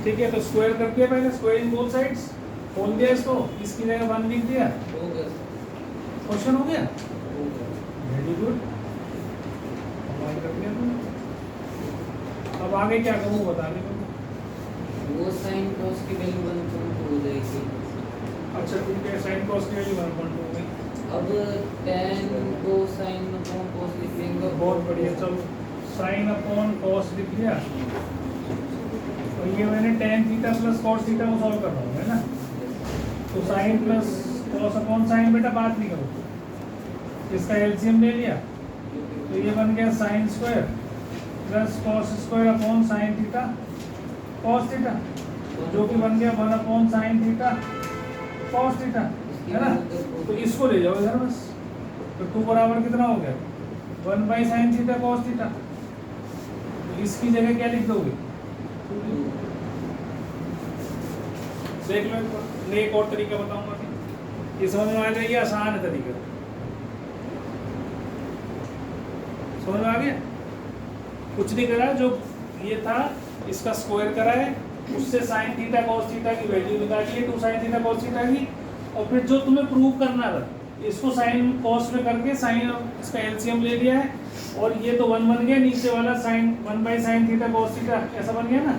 ठीक है, तो स्क्वायर कर दिया पहले, स्क्वायरिंग बोथ साइड्स, खोल दिया इसको, इसकी जगह 1 लिख दिया, क्वेश्चन हो गया। वेरी गुड, कर दिया तुमने। अब आगे क्या करूँ बता दे। वो साइन कॉस की वैल्यू 1.2 हो जाएगी। अच्छा ठीक है, साइन कॉस की वैल्यू 1.2 हो गई। अब tan को साइन अपॉन कॉस लिख लेंगे। बहुत बढ़िया, चलो साइन अपॉन कॉस लिख लिया, और ये मैंने tan theta plus cos theta को सॉल्व कर रहा हूँ, है ना। तो sine plus cos upon sine, बेटा बात नहीं करो, इसका एलसीएम ले लिया, तो ये बन गया sine square plus cos square upon sine theta cos theta, जो कि बन गया 1 upon sine theta cos theta, है ना। तो इसको ले जाओ इधर बस, तो 2 बराबर कितना हो गया 1 by sine theta cos theta. तो इसकी जगह क्या लिख दोगे, देख लो मैं एक और तरीका बताऊंगा, ये समझ में आ जाएगी, आसान है तरीका, समझ में आ गया। कुछ नहीं करा, जो ये था इसका स्क्वायर करा है, उससे साइन थीटा कॉस थीटा की वैल्यू निकाली है 2 साइन थीटा कॉस थीटा की, और फिर जो तुम्हें प्रूव करना था इसको साइन कॉस में करके साइन इसका एलसीएम ले लिया है, और ये तो 1 बन गया, नीचे वाला sine 1 by sine theta cos theta ऐसा बन गया ना।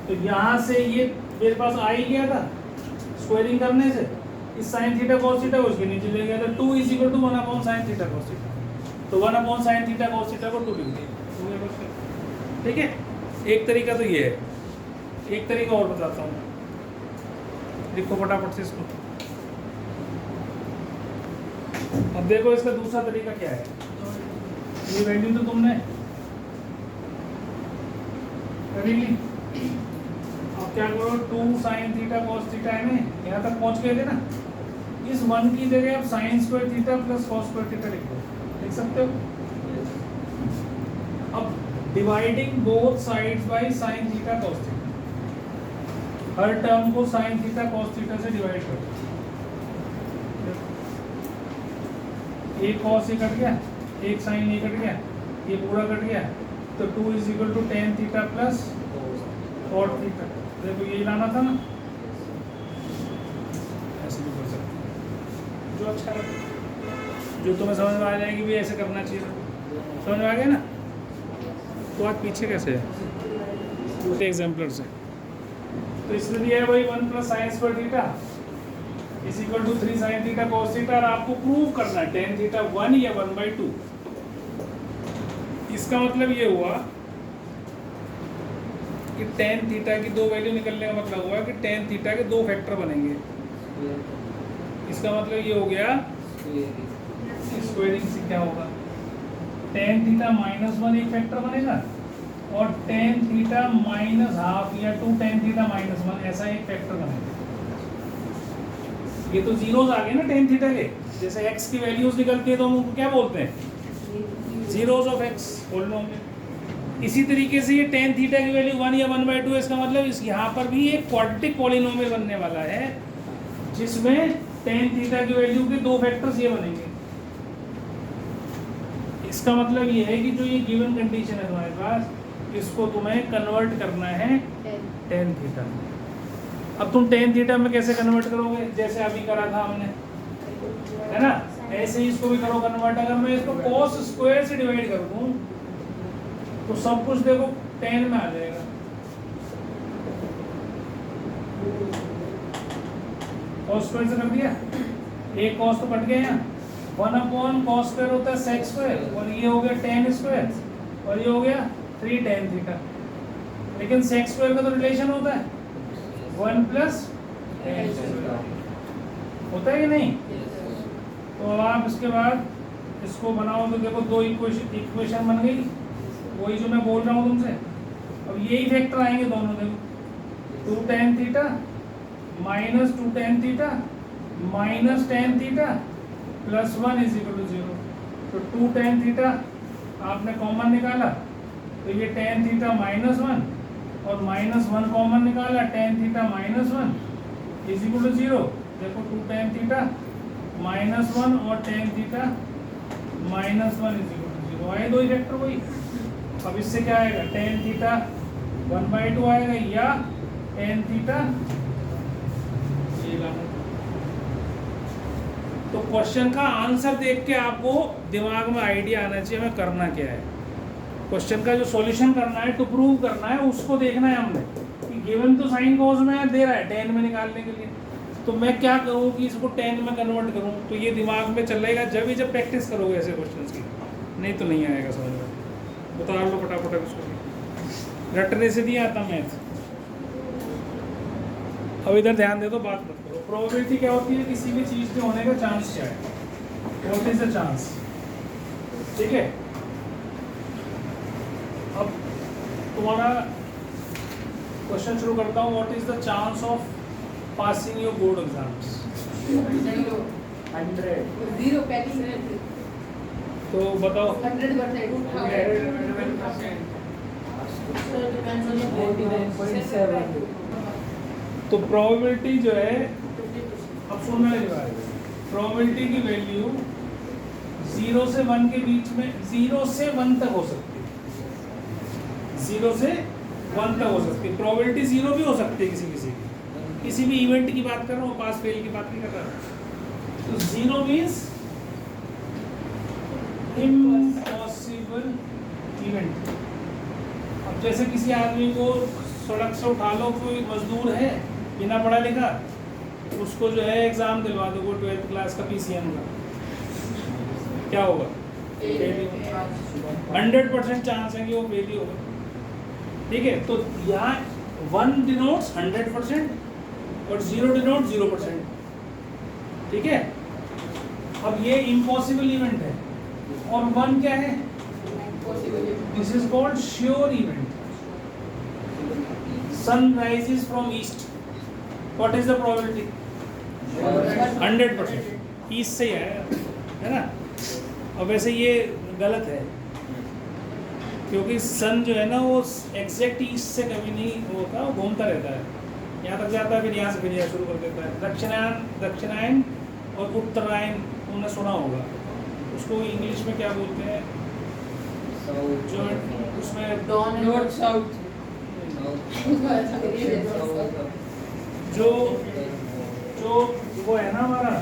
तो यहाँ से ये मेरे पास आ ही गया था स्क्वायरिंग करने से, इस साइन थीटा कॉस थीटा को उसके नीचे ले गया था, 2 is equal to 1 upon sine theta cos theta, तो 1 upon sine theta cos theta को 2 लिख दिया, ठीक है। एक तरीका तो ये है, एक तरीका और बताता हूँ, लिखो फटाफट से इसको। अब देखो इसका दूसरा तरीका क्या है, ये वैल्यू तो तुमने कर ली, अब क्या करो 2 साइन थीटा कॉस थीटा है ना, यहाँ तक पहुँच गए थे ना, इस 1 की जगह आप sign square theta plus cos square theta लिख दो, लिख सकते हो। अब dividing both sides by sine theta cos theta, her term को साइन थीटा कॉस थीटा से डिवाइड कर दो, एक कॉस ये कट गया, एक साइन ये कट गया, ये पूरा कट गया, तो 2 is equal to tan theta plus cot theta. देखो यही लाना था ना, ऐसे भी कर सकते जो अच्छा लगे, जो तुम्हें समझ में आ जाएगी भी ऐसे करना चाहिए, समझ में आ गया ना। तो आज पीछे कैसे है दूसरे एग्जाम्पलर से, तो इसमें दिया है वही 1 प्लस sine square theta is equal to 3 sine theta cos theta, और आपको प्रूव करना है tan थीटा 1 या 1/2। इसका मतलब ये हुआ कि tan थीटा की 2 वैल्यू निकलने का मतलब हुआ कि tan थीटा के 2 फैक्टर बनेंगे, इसका मतलब ये हो गया स्क्वायरिंग से क्या होगा tan थीटा -1 एक फैक्टर बनेगा, और tan थीटा -12 या 2 tan थीटा -1 ऐसा एक फैक्टर बनेगा। ये तो जीरोस आ गए ना tan थीटा के, जैसे x की वैल्यूज निकलती है तो हम उनको क्या बोलते हैं, जीरोस ऑफ x बोल लो। इसी तरीके से ये tan थीटा की वैल्यू 1 या 1/2, इसका मतलब इस यहाँ पर भी एक क्वाड्रेटिक पॉलिनोमियल बनने वाला है, जिसमें tan थीटा की वैल्यू के 2 फैक्टर्स ये बनेंगे। इसका मतलब ये है कि जो ये गिवन कंडीशन है तुम्हारे पास, इसको तुम्हें कन्वर्ट करना है tan थीटा। अब तुम tan थीटा में कैसे कन्वर्ट करोगे, जैसे अभी करा था हमने, है ना, ऐसे ही इसको भी करो कन्वर्ट। अगर मैं इसको cos स्क्वायर से डिवाइड कर दूं तो सब कुछ देखो tan में आ जाएगा, cos स्क्वायर से कर दिया, एक cos तो कट गया यहाँ, 1 अपॉन cos स्क्वायर होता है sec स्क्वायर, और ये हो गया tan स्क्वायर, और ये हो गया 3 tan थीटा। लेकिन sec स्क्वायर का तो रिलेशन होता है 1 प्लस tan स्क्वायर, होता है कि नहीं। तो अब आप इसके बाद इसको बनाओ तो देखो 2 इक्वेशन बन गई, वही जो मैं बोल रहा हूँ तुमसे। अब यही फैक्टर आएंगे दोनों, देखो 2 tan theta minus 2 tan theta minus tan theta plus 1 is equal to 0। तो 2 tan थीटा आपने कॉमन निकाला, तो ये tan थीटा -1, और -1 कॉमन निकाला, tan theta -1 is equal to 0। देखो 2 tan थीटा -1 और tan theta -1 is equal to 0 आए, 2 फैक्टर वही। अब इससे क्या आएगा, tan थीटा 1/2 आएगा, या टेन थीटा ये लाना। तो क्वेश्चन का आंसर देख के आपको दिमाग में आइडिया आना चाहिए हमें करना क्या है। क्वेश्चन का जो सॉल्यूशन करना है, टू प्रूव करना है, उसको देखना है हमने कि गिवन तो साइन कॉस में दे रहा है टेन में निकालने के लिए, तो मैं क्या करूँ कि इसको टेन में कन्वर्ट करूँ। तो ये दिमाग में चलेगा जब प्रैक्टिस करोगे ऐसे क्वेश्चंस की, नहीं तो नहीं आएगा समझ में। उतार लो फटाफट उसको, रटने से नहीं आता मैथ। अब इधर ध्यान दे दो, बात मत करो। प्रोबेबिलिटी क्या होती है, किसी भी चीज़ के होने का चांस क्या है, व्हाट इज द चांस। ठीक है, अब तुम्हारा क्वेश्चन शुरू करता हूँ। What is the chance of passing your board exams? 100 तो बताओ 100%। तो प्रोबेबिलिटी जो है, अब सुनने वाली बात, प्रोबेबिलिटी की वैल्यू 0 से 1 के बीच में, 0 से 1 तक हो सकती है, 0 से 1 तक हो सकती है। प्रोबेबिलिटी 0 भी हो सकती है किसी भी इवेंट की बात कर रहा हूँ, पास फेल की बात नहीं कर रहा। तो 0 मीन्स इम्पॉसिबल इवेंट। अब जैसे किसी आदमी को सड़क से उठा लो, कोई मजदूर है बिना पढ़ा लिखा, उसको जो है एग्जाम दिलवा दो 12th क्लास का PCM का, क्या होगा? 100% चांस है कि वो फेल ही होगा। ठीक है, तो यहाँ 1 डिनोट्स 100% और 0 डिनोट 0%। ठीक है, अब ये इम्पॉसिबल इवेंट है और 1 क्या है? This is called sure event. Sun rises from east, what is the probability? 100%। East से ही आएगा, है ना। और वैसे ये गलत है, क्योंकि सन जो है ना वो एग्जैक्ट ईस्ट से कभी नहीं होता, वो घूमता रहता है, यहाँ तक जाता है, फिर यहाँ से फिर यहाँ शुरू कर देता है। दक्षिणायन और उत्तरायण तुमने सुना होगा, उसको इंग्लिश में क्या बोलते हैं? जो उसमें नॉर्थ साउथ, जो वो है ना हमारा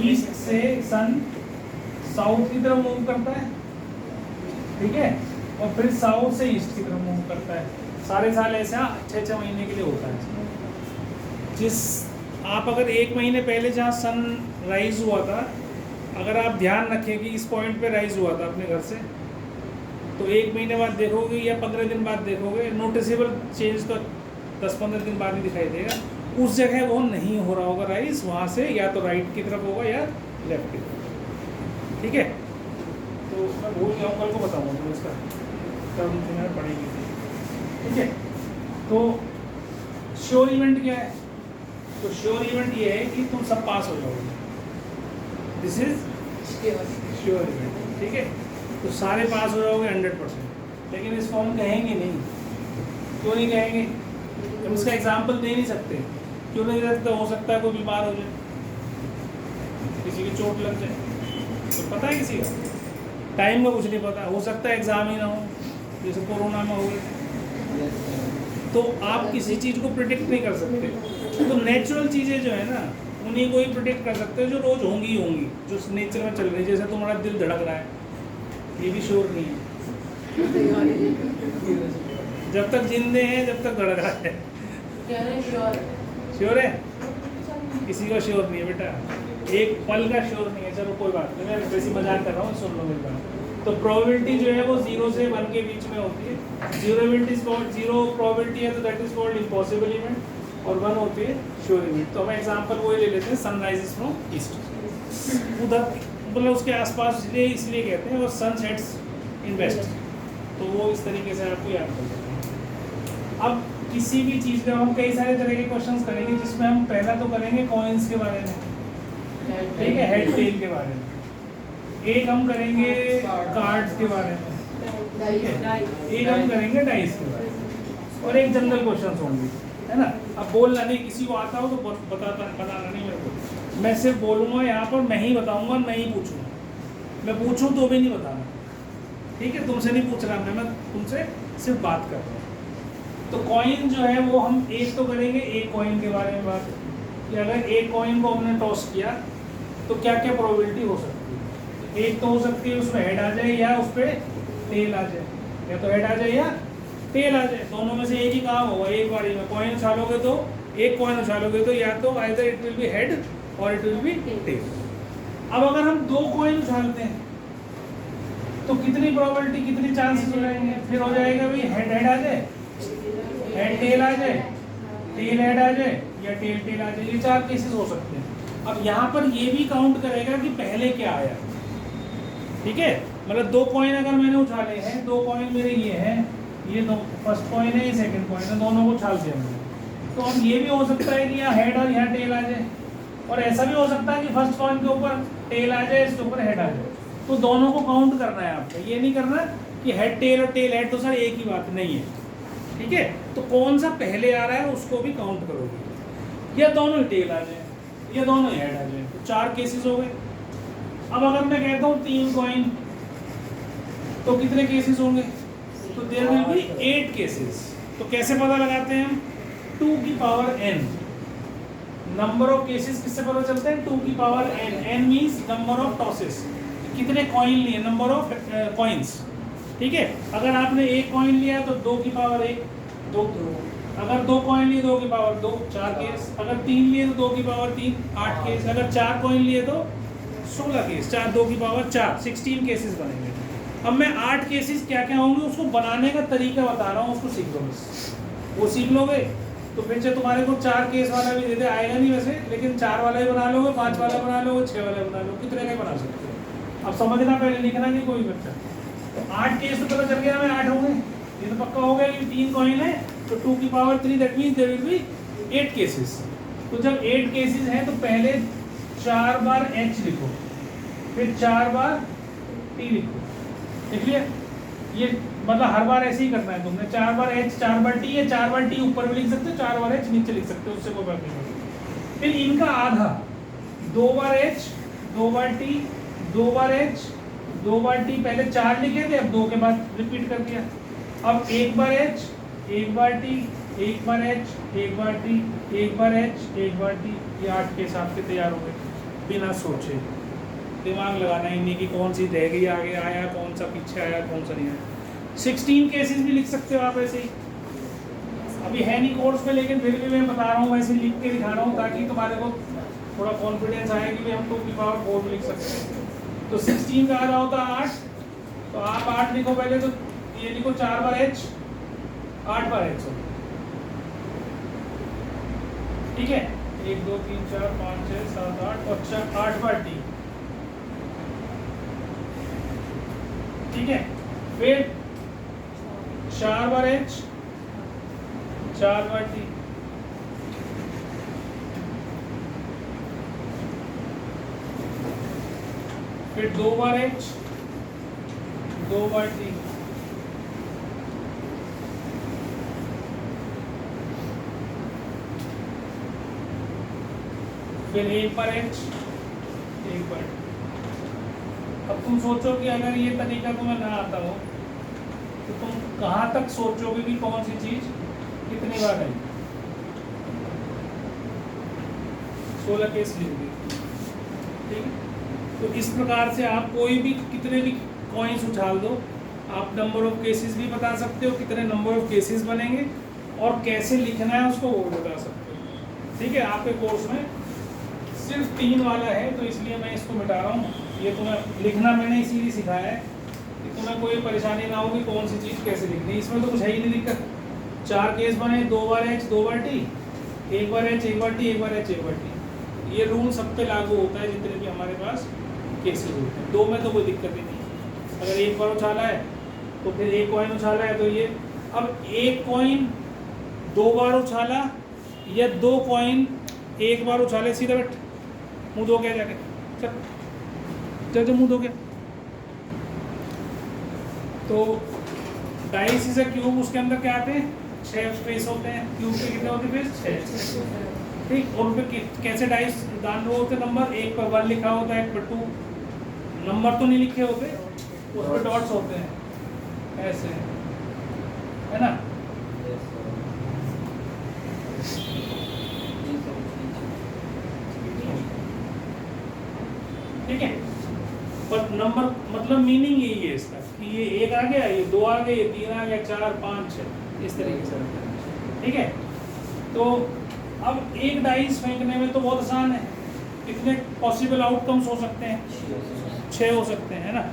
ईस्ट से सन साउथ की तरफ मूव करता है, ठीक है, और फिर साउथ से ईस्ट की तरफ मूव करता है। सारे साल ऐसा 6-6 महीने के लिए होता है। जिस आप अगर 1 महीने पहले जहाँ सन राइज हुआ था, अगर आप ध्यान रखें कि इस पॉइंट पे राइज हुआ था अपने घर से, तो 1 महीने बाद देखोगे या 15 दिन बाद देखोगे, नोटिसेबल चेंज तो 10-15 दिन बाद ही दिखाई देगा। उस जगह वो नहीं हो रहा होगा राइज, वहाँ से या तो राइट की तरफ होगा या लेफ्ट की तरफ। ठीक है, तो मैं भूल गया हूँ, कल को बताऊँगा तो इसका टर्म तुम्हें पड़ेगी। ठीक है, तो श्योर इवेंट क्या है? तो श्योर इवेंट ये है कि तुम सब पास हो जाओगे, दिस इज श्योर इवेंट। ठीक है, तो सारे पास हो जाओगे 100%। लेकिन इसको हम कहेंगे नहीं। क्यों नहीं कहेंगे? हम इसका एग्जाम्पल दे नहीं सकते। क्यों नहीं दे सकते? हो सकता है कोई बीमार हो जाए, किसी की चोट लग जाए, तो पता है किसी का टाइम का कुछ नहीं पता, हो सकता है एग्जाम ही ना हो, जैसे कोरोना में हो गए। तो आप किसी चीज़ को प्रिडिक्ट नहीं कर सकते। तो नेचुरल चीज़ें जो है ना, उन्हीं को ही प्रिडिक्ट कर सकते हो जो रोज़ होंगी ही होंगी, जो नेचर में चल रही है। जैसे तुम्हारा दिल धड़क रहा है, ये भी श्योर नहीं है, जब तक जिंदे हैं जब तक धड़क रहा है। श्योर है? किसी का श्योर नहीं है बेटा, एक पल का श्योर नहीं है। चलो कोई बात नहीं, मैं वैसे मजाक कर रहा हूँ, सुन लो मेरी बात। तो प्रोबेबिलिटी जो है वो 0 से 1 के बीच में होती है। 0 प्रोबेबिलिटी है तो that is called impossible event, और 1 होती है श्योर इवेंट। तो हम एग्जांपल वही ले लेते हैं, सनराइजेस फ्रॉम ईस्ट। उधर मतलब उसके आसपास इसलिए कहते हैं, और सन सेट्स इन वेस्ट। तो वो इस तरीके से आपको याद कर सकते हैं। अब किसी भी चीज़ का हम कई सारे तरह के क्वेश्चंस करेंगे, जिसमें हम पहला तो करेंगे कॉइन्स के बारे में, ठीक है, हेड टेल के बारे में। एक हम करेंगे कार्ड्स के बारे में, एक हम करेंगे डाइस के बारे में, और एक जनरल क्वेश्चंस होंगे, है ना। अब बोलना नहीं, किसी को आता हो तो बताना नहीं मेरे को। मैं सिर्फ बोलूँगा यहाँ पर, मैं ही बताऊँगा, मैं ही पूछूँगा। मैं पूछूँ तो भी नहीं बताना, ठीक है, तुमसे नहीं पूछ रहा मैं तुमसे सिर्फ बात कर रहा हूँ। तो कॉइन जो है वो हम एक तो करेंगे एक कॉइन के बारे में बात, कि अगर एक कॉइन को हमने टॉस किया तो क्या क्या प्रोबेबिलिटी हो सकती है। एक तो हो सकती है उसमें हेड आ जाए या उस पर टेल आ जाए, या तो हेड आ जाए या टेल आ जाए, दोनों में से एक ही काम होगा। एक बारी में कॉइन उछालोगे तो एक कॉइन उछालोगे तो या तो either it will be head और इट विल बी टेल। अब अगर हम दो कॉइन उछालते हैं तो कितनी प्रोबेबिलिटी, कितनी चांसेस हो जाएंगे, फिर हो जाएगा भाई हेड हेड आ जाए, हेड टेल आ जाए, टेल हेड आ जाए या टेल टेल आ जाए। ये 4 केसेस हो सकते हैं। अब यहाँ पर ये भी काउंट करेगा कि पहले क्या आया, ठीक है। मतलब 2 कॉइन अगर मैंने उछाले हैं, 2 कॉइन मेरे ये हैं, ये दो फर्स्ट कॉइन है, ये सेकंड कॉइन है, दोनों को उछाल दिया मैंने। तो अब ये भी हो सकता है कि यहाँ हेड और यहाँ टेल आ जाए, और ऐसा भी हो सकता है कि फर्स्ट कॉइन के ऊपर टेल आ जाए, इसके ऊपर हेड आ जाए। तो दोनों को काउंट करना है आपको, ये नहीं करना कि हेड टेल और टेल हेड तो सर एक ही बात नहीं है, ठीक है। तो कौन सा पहले आ रहा है उसको भी काउंट करोगे, या दोनों ही टेल आ जाए या दोनों ही हेड आ जाए। तो 4 केसेस हो गए। अब अगर मैं कहता हूँ 3 कॉइन तो कितने केसेस होंगे, तो देयर विल बी 8 केसेस। तो कैसे पता लगाते हैं हम, 2 की power n, number of cases किससे पता चलते हैं, 2 की power n, n means number of tosses, कितने कॉइन लिए, नंबर ऑफ कॉइन्स, ठीक है। अगर आपने एक कॉइन लिया तो 2 की पावर 1, 2, अगर 2 कॉइन लिए 2 की पावर 2, 4 केस, अगर 3 लिए तो 2 की पावर 3, 8 केस, अगर 4 कॉइन लिए तो 16 केस, 4 2 की पावर 4, 16 केसेस बनेंगे। अब मैं 8 केसेस क्या क्या होंगे उसको बनाने का तरीका बता रहा हूँ, उसको सीख लो बस। वो सीख लोगे तो फिर से तुम्हारे को 4 केस वाला भी दे दे, आएगा नहीं वैसे, लेकिन 4 वाला ही बना लोगे, 5 वाला बना लोगे, 6 वाला बना लो, कितने का बना सकते हो। अब समझना, पहले लिखना नहीं कोई बच्चा। तो 8 केस तो पता चल गया हमें 8 होंगे, ये तो पक्का हो गया कि 3 कॉइन है तो 2 की power 3, that means there will be 8 cases. तो जब 8 केसेस हैं तो पहले 4 बार h लिखो, फिर 4 बार t लिखो, ठीक है। ये मतलब हर बार ऐसे ही करना है तुमने, 4 बार h 4 बार t, या 4 बार t ऊपर भी लिख सकते हो, 4 बार h नीचे लिख सकते हो, उससे कोई बात नहीं। फिर इनका आधा, 2 बार h 2 बार t 2 बार h 2 बार t, पहले 4 लिखे थे, अब 2 के बाद रिपीट कर दिया। अब 1 बार h 1 बार t 1 बार h 1 बार t 1 बार h 1 बार t, ये 8 केस आपके तैयार हो गए बिना सोचे। दिमाग लगाना ही नहीं कि कौन सी रह गई, आगे आया, कौन सा पीछे आया, कौन सा नहीं आया। 16 केसेस भी लिख सकते हो आप ऐसे ही, अभी है नहीं कोर्स में, लेकिन फिर भी मैं बता रहा हूँ, वैसे लिख के दिखा रहा हूँ ताकि तुम्हारे को थोड़ा कॉन्फिडेंस आए कि हम 2 की पावर 4 लिख सकते हैं। तो 16 का आधा होता है 8, तो आप 8 लिखो पहले, तो ये लिखो 4 बार h 8 बार h, ठीक है। 1 2 3 4 5 6 7 8 और 8 बार t, ठीक है। फिर 4 बार h 4 बार t, फिर 2 बार h 2 बार t, फिर 1 बार h 1 बार t। अब तुम सोचो कि अगर ये तरीका तुम्हें ना आता हो तो तुम कहाँ तक सोचोगे कि कौन सी चीज कितनी बार है। 16 केस लिख दी, ठीक है। तो इस प्रकार से आप कोई भी कितने भी कॉइन्स उछाल दो, आप नंबर ऑफ केसेस भी बता सकते हो, कितने नंबर ऑफ केसेस बनेंगे और कैसे लिखना है उसको वो बता सकते हो, ठीक है। आपके कोर्स में सिर्फ 3 वाला है तो इसलिए मैं इसको मिटा रहा हूँ। ये तुम्हें लिखना मैंने इसीलिए सिखाया है कि तुम्हें कोई परेशानी ना हो कि कौन सी चीज़ कैसे लिखनी है। इसमें तो कुछ है ही नहीं दिक्कत। 4 केस बने, 2 बार h 2 बार t, 1 बार h 1 बार t 1 बार h 1 बार t। ये रूल सब पे लागू होता है जितने भी हमारे पास केसेस होते हैं। 2 में तो कोई दिक्कत ही नहीं। अगर 1 बार उछाला है तो फिर 1 कॉइन उछाला है तो ये, अब 1 कॉइन 2 बार उछाला या 2 कॉइन 1 बार उछाले, सीधा बैठ, मुँह धो गया जाके, चल मुँह धो गया। तो डाइस इज अ क्यूब, उसके अंदर क्या आते हैं 6 स्पेस होते हैं। क्यूब के कितने होते हैं, 6, ठीक। और उन पे कैसे डाइस डाल रहे होते, नंबर 1 पर 1 लिखा होता है, 1 पर 2, नंबर तो नहीं लिखे होते, उस पर डॉट्स होते हैं ऐसे, है ना। नंबर मतलब मीनिंग यही है इसका कि ये 1 आ गया, ये 2 आ गए, ये 3 आ गया, 4 5 6 इस तरीके से रखना है। ठीक है, तो अब एक डाइस फेंकने में तो बहुत आसान है। कितने पॉसिबल आउटकम्स हो सकते हैं? 6 हो सकते हैं, है ना।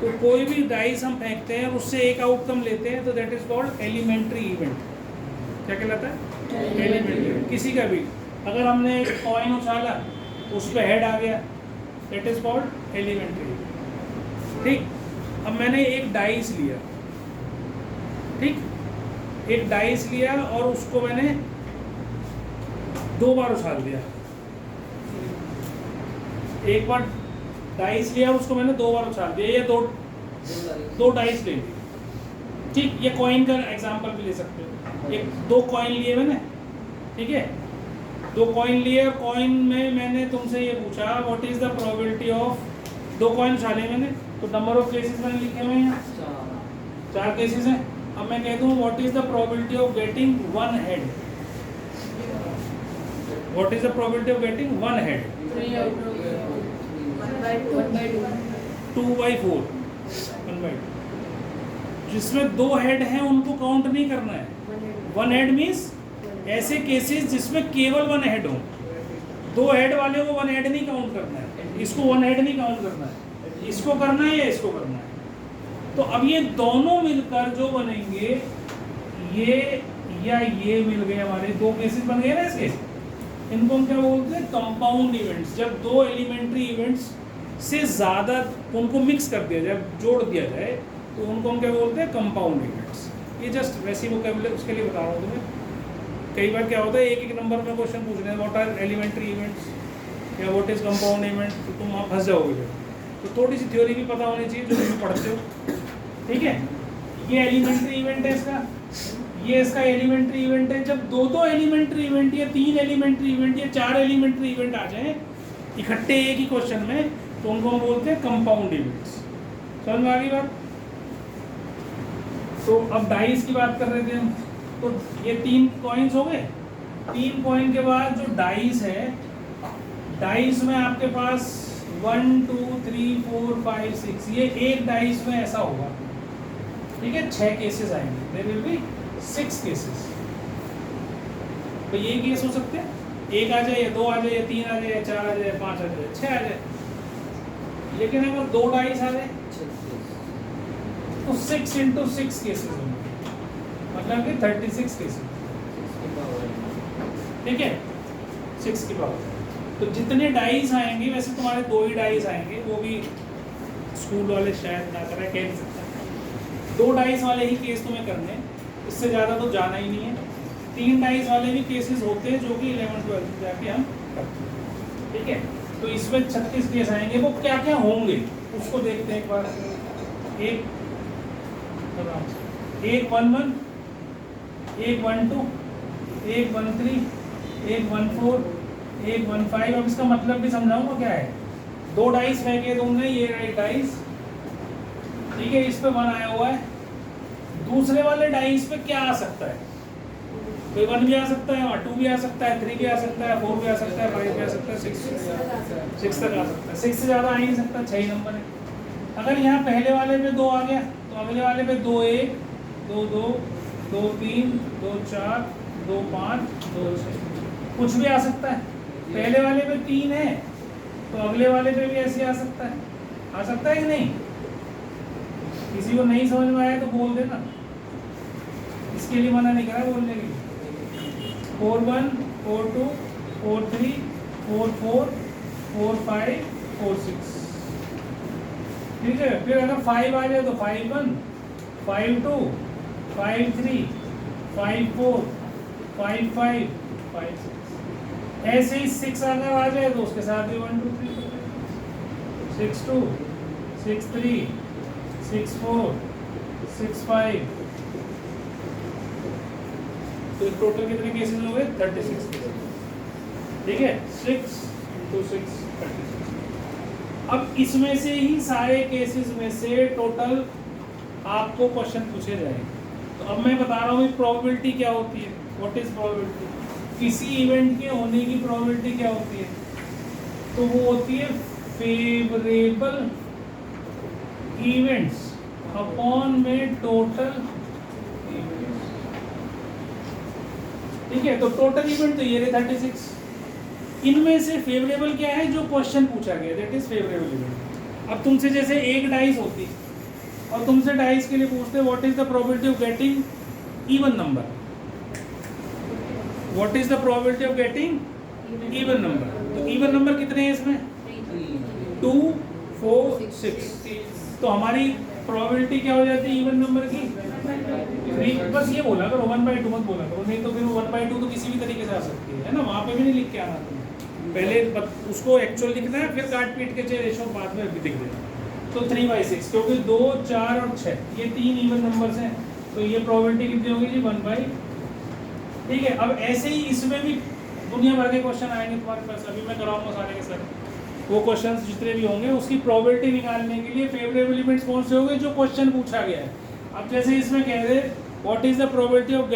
तो कोई भी डाइस हम फेंकते हैं उससे एक आउटकम लेते हैं तो that is called elementary event. क्या कहलाता है? Elementary event. किसी का भी अगर हमने एक कॉइन उछाला उस पर हेड आ गया, that is called elementary event. ठीक, अब मैंने एक डाइस लिया, ठीक, एक डाइस लिया और उसको मैंने 2 बार उछाल दिया। एक बार डाइस लिया उसको मैंने 2 बार उछाल दिया, ये दो डाइस ले ली। ठीक, ये कॉइन का एग्जांपल भी ले सकते हो। एक 2 कॉइन लिए मैंने, ठीक है, 2 कॉइन लिए और कॉइन में मैंने तुमसे ये पूछा what is the probability of, 2 coin उछाले मैंने तो नंबर ऑफ केसेस मैंने लिखे हुए हैं यहाँ, 4 केसेस हैं। अब मैं कहता हूँ what is the probability of getting 1 head, what is the probability of getting 1 head? 2/4, 1/2। जिसमें 2 हेड हैं उनको काउंट नहीं करना है। 1 हेड मीन्स ऐसे केसेस जिसमें केवल 1 हेड हो। 2 हेड वाले को 1 हेड नहीं काउंट करना है, इसको 1 हेड नहीं काउंट करना है, इसको करना है या इसको करना है। तो अब ये दोनों मिलकर जो बनेंगे, ये या ये मिल गए, हमारे 2 केसेस बन गए ना इसके। इनको हम क्या बोलते हैं? Compound events. जब 2 एलिमेंट्री इवेंट्स से ज़्यादा उनको मिक्स कर दिया जाए, जोड़ दिया जाए, तो उनको हम क्या बोलते हैं? Compound events. ये जस्ट वैसी वोकैबुलरी उसके लिए बता रहा हूँ तुम्हें। कई बार क्या होता है, एक नंबर में क्वेश्चन पूछ रहे हैं व्हाट आर एलिमेंट्री इवेंट्स या व्हाट इज कंपाउंड इवेंट, तो तुम वहाँ फंस जाओगे। तो थोड़ी सी थ्योरी भी पता होनी चाहिए जो तुम पढ़ते हो। ठीक है, ये एलिमेंट्री इवेंट है इसका, ये इसका एलिमेंट्री इवेंट है। जब 2 एलिमेंट्री इवेंट या 3 एलिमेंट्री इवेंट या 4 एलिमेंट्री इवेंट आ जाए इकट्ठे एक ही क्वेश्चन में, तो उनको हम बोलते हैं कंपाउंड इवेंट्स। समझ में आ गई बात? तो अब डाइस की बात कर रहे थे हम, तो ये 3 कॉइन्स हो गए। 3 कॉइन के बाद जो डाइस है, डाइस में आपके पास 1 2 3 4 5 6, ये एक डाइस में ऐसा होगा। ठीक है, 6 केसेस आएंगे, देयर विल बी 6 केसेस। तो ये केस हो सकते हैं, 1 आ जाए या 2 आ जाए या 3 आ जाए या 4 आ जाए या 5 आ जाए या 6 आ जाए। लेकिन अगर 2 डाइस आ जाए तो 6 × 6 केसेस होंगे, मतलब कि 36 केसेस। ठीक है, 6 की पावर। तो जितने डाइस आएंगे, वैसे तुम्हारे 2 ही डाइस आएंगे, वो भी स्कूल वाले शायद ना करें, कह नहीं सकता। 2 डाइस वाले ही केस तुम्हें करने, इससे ज़्यादा तो जाना ही नहीं है। 3 डाइस वाले भी केसेस होते हैं जो कि 11 12 में जाके हम करते हैं। ठीक है, तो इसमें 36 केस आएंगे। वो क्या क्या होंगे उसको देखते हैं एक बार। एक 1 1, 1 1 2, 1 1 3, 1 1 4, 1 1 5। अब इसका मतलब भी समझाऊंगा क्या है। 2 डाइस फेंके तुमने, ये राइट डाइस, ठीक है, इस पे 1 आया हुआ है। दूसरे वाले डाइस पे क्या आ सकता है? कोई 1 भी आ सकता है, 2 भी आ सकता है, 3 भी आ सकता है, 4 भी आ सकता है, 5 भी आ सकता है, 6 तक आ सकता है। 6 से ज़्यादा आ ही नहीं सकता, 6 ही नंबर है। अगर यहाँ पहले वाले पे 2 आ गया तो अगले वाले पे 2 1, 2 2, 2 3, 2 4, 2 5, 2 6, कुछ भी आ सकता है। पहले वाले पे 3 है तो अगले वाले पे भी ऐसे आ सकता है कि नहीं? किसी को नहीं समझ में आया तो बोल देना, इसके लिए मना नहीं करा बोलने के लिए। 4 1, 4 2, 4 3, 4 4, 4 5, 4 6। ठीक है, फिर अगर 5 आ जाए तो 5 1, 5 2, 5 3, 5 4, 5 5, 5 6। ऐसे ही 6 अगर आ जाए तो उसके साथ भी 1 2 3 6 2, 6 3, 6 4, 6 5। तो टोटल कितने केसेस हो गए? 36 केसेस। ठीक है, 6 × 6 36। अब इसमें से ही सारे केसेस में से टोटल आपको क्वेश्चन पूछे जाएंगे। तो अब मैं बता रहा हूँ प्रोबेबिलिटी क्या होती है। What is probability? किसी इवेंट के होने की प्रोबेबिलिटी क्या होती है? तो वो होती है फेवरेबल इवेंट्स अपॉन में टोटल, ठीक है। तो टोटल इवेंट तो ये रहे 36। इनमें से फेवरेबल क्या है, जो क्वेश्चन पूछा गया, दैट इज फेवरेबल इवेंट। अब तुमसे जैसे एक डाइस होती और तुमसे डाइस के लिए पूछते what is the probability of getting even number, what is the probability of getting even number. तो इवन नंबर कितने हैं इसमें, 2 4 6। तो हमारी प्रोबेबिलिटी क्या हो जाती है इवन नंबर की, 3। बस ये बोला करो 1/2 मत बोला करो, नहीं तो फिर 1/2 तो किसी भी तरीके से आ सकती है ना, वहाँ पे भी नहीं लिख के आना तुम्हें, पहले उसको एक्चुअल लिखना है, फिर काट पीट के चाहे रेशो बाद में भी दिख देना। तो 3/6, क्योंकि 2 4 और 6 ये 3 इवन नंबर्स हैं, तो ये प्रोबेबिलिटी कितनी होगी जी 1/। ठीक है। अब ऐसे ही इसमें भी दुनिया भर के क्वेश्चन आएंगे तुम्हारे पास, अभी मैं कराऊंगा सारे के सारे वो क्वेश्चंस जितने भी होंगे, उसकी प्रोबेबिलिटी निकालने के लिए फेवरेबल एलिमेंट्स कौन से होंगे, जो क्वेश्चन पूछा गया है। अब जैसे इसमें कह रहे what is the probability of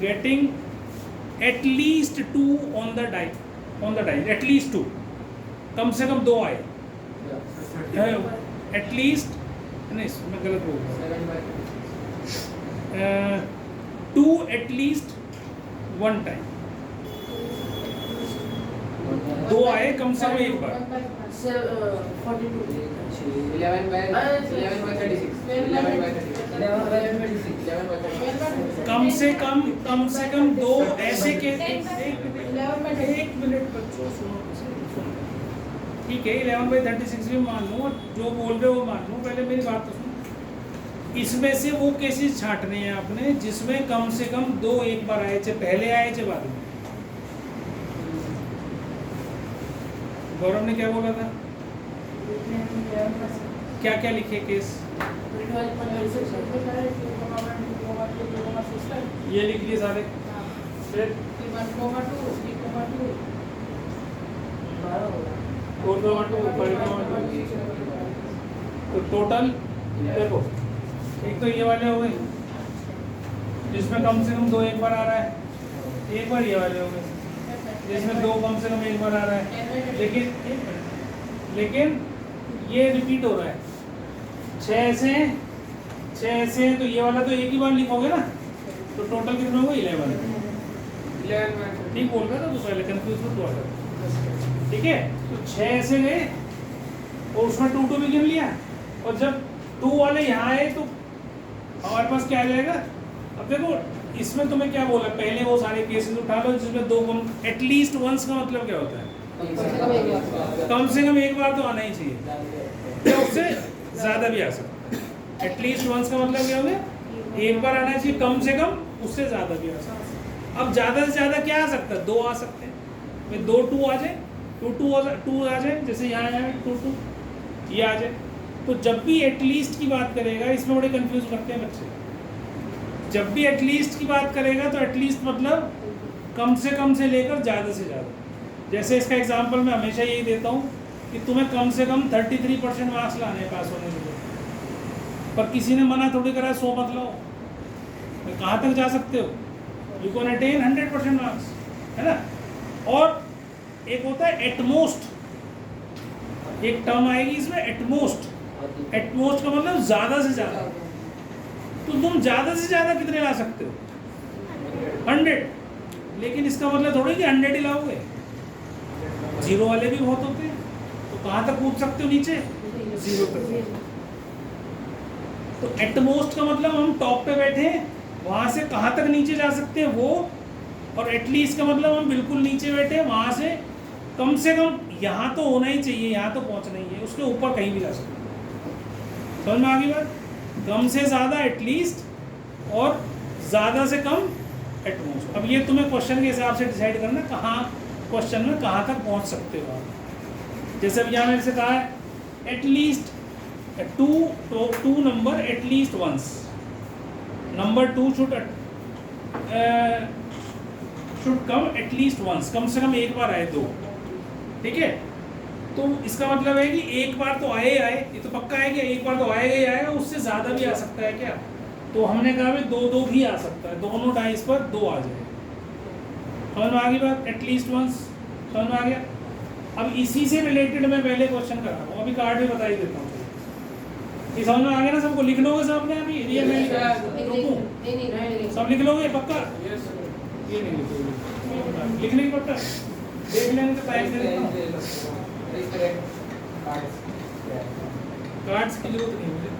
getting at least 2 on the dice, at least 2, कम से कम 2 आए, एट लीस्ट, नहीं मैं गलत बोल रहा हूँ, 2 एट लीस्ट 1 टाइम, 2 आए कम से कम एक बार। 11 कम से कम 2 ऐसे के, एक मिनट बच्चों सुनो, ठीक है 11/36 भी मान लो, जो बोल रहे हो वो मान लो, पहले मेरी बात तो सुनो। इसमें से वो केसेस छांटने हैं आपने जिसमें कम से कम 2 एक बार आए, चाहे पहले आए चाहे बाद में। गौरव ने क्या बोला था, क्या क्या लिखे केस, ये लिख लिए सारे, फिर तो टोटल देखो, एक तो ये वाले हो गए जिसमें कम से कम 2 एक बार आ रहा है, एक बार ये वाले हो गए जिसमें 2 कम से कम एक बार आ रहा है, लेकिन ये रिपीट हो रहा है। 6 ऐसे तो ये वाला तो एक ही बार लिखोगे ना, तो टोटल कितना होगा 11। ठीक बोल रहा था तो पहले कंफ्यूज मत हुआ था, ठीक है। तो 6 ऐसे गए और उसमें 2 भी गिन लिया, और जब 2 वाले यहाँ आए तो हमारे पास क्या आ जाएगा। अब देखो इसमें तुम्हें क्या बोला, पहले वो सारे केसेस उठा लो जिसमें 2 कम, एटलीस्ट वंस का मतलब क्या होता है, कम से कम एक बार तो आना ही चाहिए, या उससे ज़्यादा भी आ सकता है। एटलीस्ट वंस का मतलब क्या हो गया, एक बार आना चाहिए, कम से कम उससे ज़्यादा भी आ सकता है। अब ज़्यादा से ज़्यादा क्या आ सकता है, 2 आ सकते हैं, में 2 2 आ जाए, 2 आ जाए, जैसे यहाँ आया 2 ये आ जाए। तो जब भी एटलीस्ट की बात करेगा, इसमें बड़े कंफ्यूज करते हैं बच्चे, जब भी एटलीस्ट की बात करेगा तो एटलीस्ट मतलब कम से लेकर ज़्यादा से ज़्यादा। जैसे इसका एग्जांपल मैं हमेशा यही देता हूँ कि तुम्हें कम से कम 33% मार्क्स लाने हैं पास होने के लिए, पर किसी ने मना थोड़ी करा 100 मत लाओ, कहाँ तक जा सकते हो, यू कैन अटेन 100% मार्क्स, है ना। और एक होता है एटमोस्ट, एक टर्म आएगी इसमें एटमोस्ट, एटमोस्ट का मतलब ज़्यादा से ज़्यादा। तो तुम ज़्यादा से ज़्यादा कितने ला सकते हो, 100, लेकिन इसका मतलब थोड़ी कि 100 ही लाओगे, 0 वाले भी बहुत होते हैं, तो कहाँ तक कूद सकते हो नीचे, 0 तक। तो एटमोस्ट का मतलब हम टॉप पे बैठे हैं, वहाँ से कहाँ तक नीचे जा सकते हैं वो, और एटलीस्ट का मतलब हम बिल्कुल नीचे बैठे हैं, वहाँ से कम यहाँ तो होना ही चाहिए, यहाँ तो पहुँचना ही है, उसके ऊपर कहीं भी जा सकते हैं। समझ में आ गई बात, कम से ज़्यादा एटलीस्ट और ज़्यादा से कम एटमोस्ट। अब ये तुम्हें क्वेश्चन के हिसाब से डिसाइड करना कहाँ क्वेश्चन में कहाँ तक पहुँच सकते हो आप। जैसे अब यहाँ मैंने से कहा है at least 2 number at least once, number 2 should come at least once, कम से कम एक बार आए 2, ठीक है। तो इसका मतलब है कि एक बार तो आए, ये तो पक्का है कि एक बार तो आएगा ही आएगा, उससे ज़्यादा भी आ सकता है क्या। तो हमने कहा भाई 2 भी आ सकता है, दोनों डाइस पर 2 आ जाए। समझ में आ गई बात, एटलीस्ट वंस, समझ में आ गया। अब इसी से रिलेटेड मैं पहले क्वेश्चन कर रहा हूँ, अभी कार्ड भी बता ही देता हूँ। ये समझ में आ गया ना सबको? लिख लोगे सब अपने अभी रियल में रुकूं? नहीं सब लिख लोगे पक्का? ये नहीं लिखोगे, लिखने की पक्का देख लेंगे तो टाइम दे देता हूँ। कार्ड्स की जरूरत नहीं मुझे।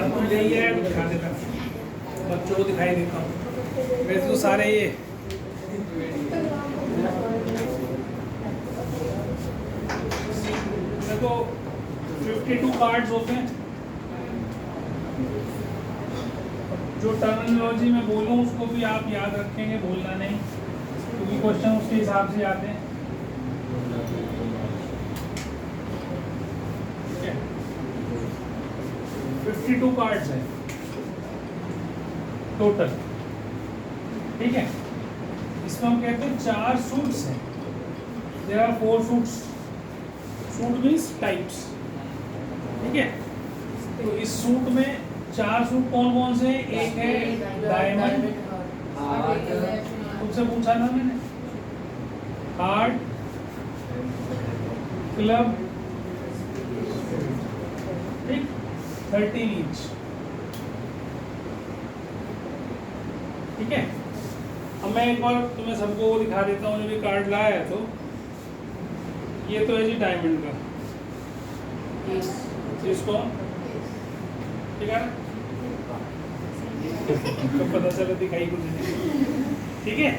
अब ले आया तो दिखा देता हूँ, बच्चों को दिखाई देता हूँ। वैसे तो सारे ये देखो 52 कार्ड्स होते हैं। जो टर्मिनोलॉजी में बोलूँ उसको भी आप याद रखेंगे, भूलना नहीं, क्योंकि क्वेश्चन उसके हिसाब से आते हैं। ठीक है, 52 कार्ड्स हैं टोटल। ठीक है, इसमें हम कहते हैं 4 सूट्स हैं। There are 4 suits. Suit means types. ठीक है, तो इस सूट में 4 सूट कौन कौन से हैं? एक है डायमंड, तुमसे पूछा ना मैंने, हार्ट, क्लब, ठीक, 13 ईच। ठीक है, अब मैं एक बार तुम्हें सबको दिखा देता हूँ, जब ये कार्ड लाया है तो ये तो है जी डायमंड का, इसको ठीक है तो पता चला दिखाई कुछ नहीं। ठीक है,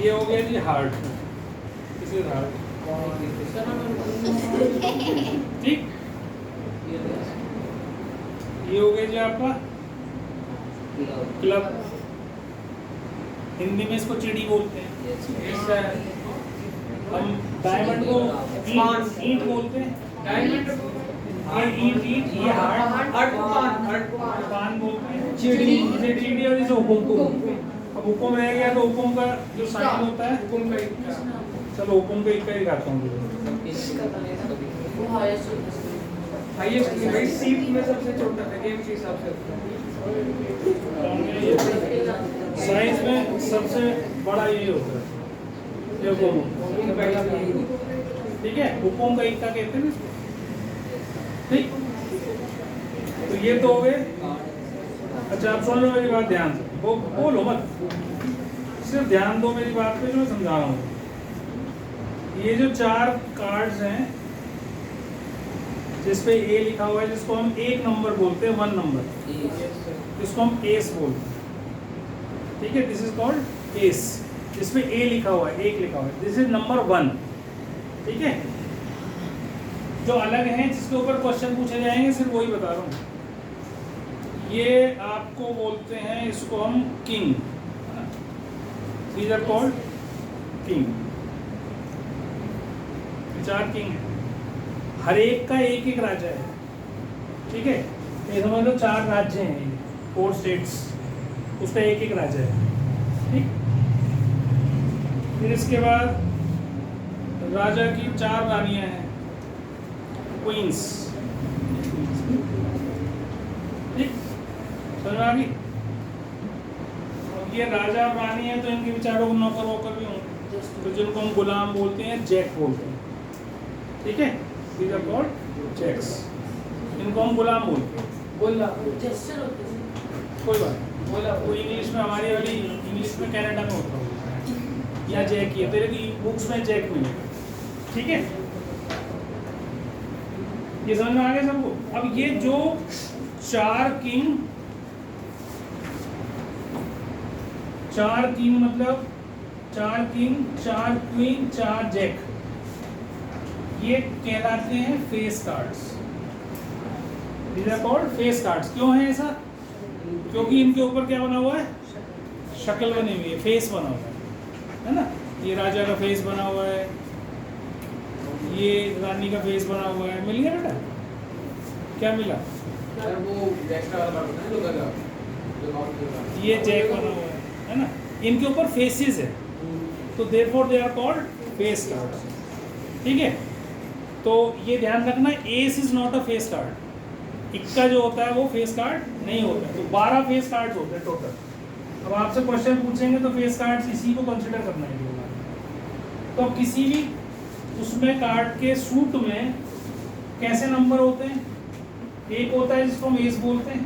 ये हो गया जी हार्ट, दिस इज हार्ट। ठीक, ये हो गया जी आपका क्लब, हिंदी में इसको चिड़ी बोलते हैं। हम डायमंड को ईंट बोलते हैं। डायमंड ये ईंट, ये हार्ट पान बोलते हैं। चिड़ी, इसे चिड़ी और इसे हुकुम। अब हुकुम रह गया तो हुकुम का जो साइन होता है, हुकुम का इक्का। चलो हुकुम का इक्का दिखाता हूँ। हाईएस्ट सीट में सबसे छोटा है, गेम के हिसाब से साइज में सबसे बड़ा ये होता है, ये हुकुम। ठीक है, हुकुम का इक्का कहते हैं इसको। ठीक, तो ये तो हो गए। अच्छा, आप सुन लो मेरी बात ध्यान से, वो बोलो मत, सिर्फ ध्यान दो मेरी बात पे जो मैं समझा रहा हूँ। ये जो 4 कार्ड्स हैं जिसपे ए लिखा हुआ है, जिसको हम एक नंबर बोलते हैं, 1 नंबर, जिसको हम एस बोलते हैं। ठीक है, दिस इज कॉल्ड एस, जिसपे ए लिखा हुआ है, एक लिखा हुआ है, दिस इज नंबर 1। ठीक है, जो अलग हैं जिसके ऊपर क्वेश्चन पूछे जाएंगे सिर्फ वही बता रहा हूँ। ये आपको बोलते हैं, इसको हम king, these are called king. 4 king है, हर एक का एक एक राजा है। ठीक है, ये समझ लो 4 राज्य हैं, 4 स्टेट्स, उसका एक एक राजा है। ठीक, फिर इसके बाद राजा की 4 रानियां हैं, क्वींस। ठीक, समझ में आ गई? ये राजा और रानी है तो इनके विचारों को नौकर वोकर भी होंगे, तो जिनको हम गुलाम बोलते हैं, जैक बोलते हैं। ठीक है, these are called jacks, इनको हम गुलाम बोलते हैं। कोई बात बोला, वो इंग्लिश में, हमारी वाली इंग्लिश में कनाडा में होता है या जैक ही है, तेरे की बुक्स में जैक मिलेगा। ठीक है, ये समझ में आ गया सबको? अब ये जो 4 किंग मतलब 4 किंग, 4 क्वीन, 4 जैक, ये कहलाते हैं face cards. These are called face cards. क्यों है ऐसा? क्योंकि इनके ऊपर क्या बना हुआ है? शक्ल बनी हुई है, फेस बना हुआ है ना? ये राजा का फेस बना हुआ है, ये रानी का फेस बना हुआ है। मिल गया बेटा? क्या मिला? ये जैक बना हुआ है ना? इनके ऊपर फेसेस है, तो therefore they are called face cards. ठीक है, तो ये ध्यान रखना, ace is not a face card. इक्का जो होता है वो फेस कार्ड नहीं होता है। तो 12 फेस कार्ड्स होते हैं टोटल। अब आपसे क्वेश्चन पूछेंगे तो फेस कार्ड्स इसी को कंसिडर करना है। तो अब किसी भी उसमें कार्ड के सूट में कैसे नंबर होते हैं? एक होता है जिसको हम एस बोलते हैं,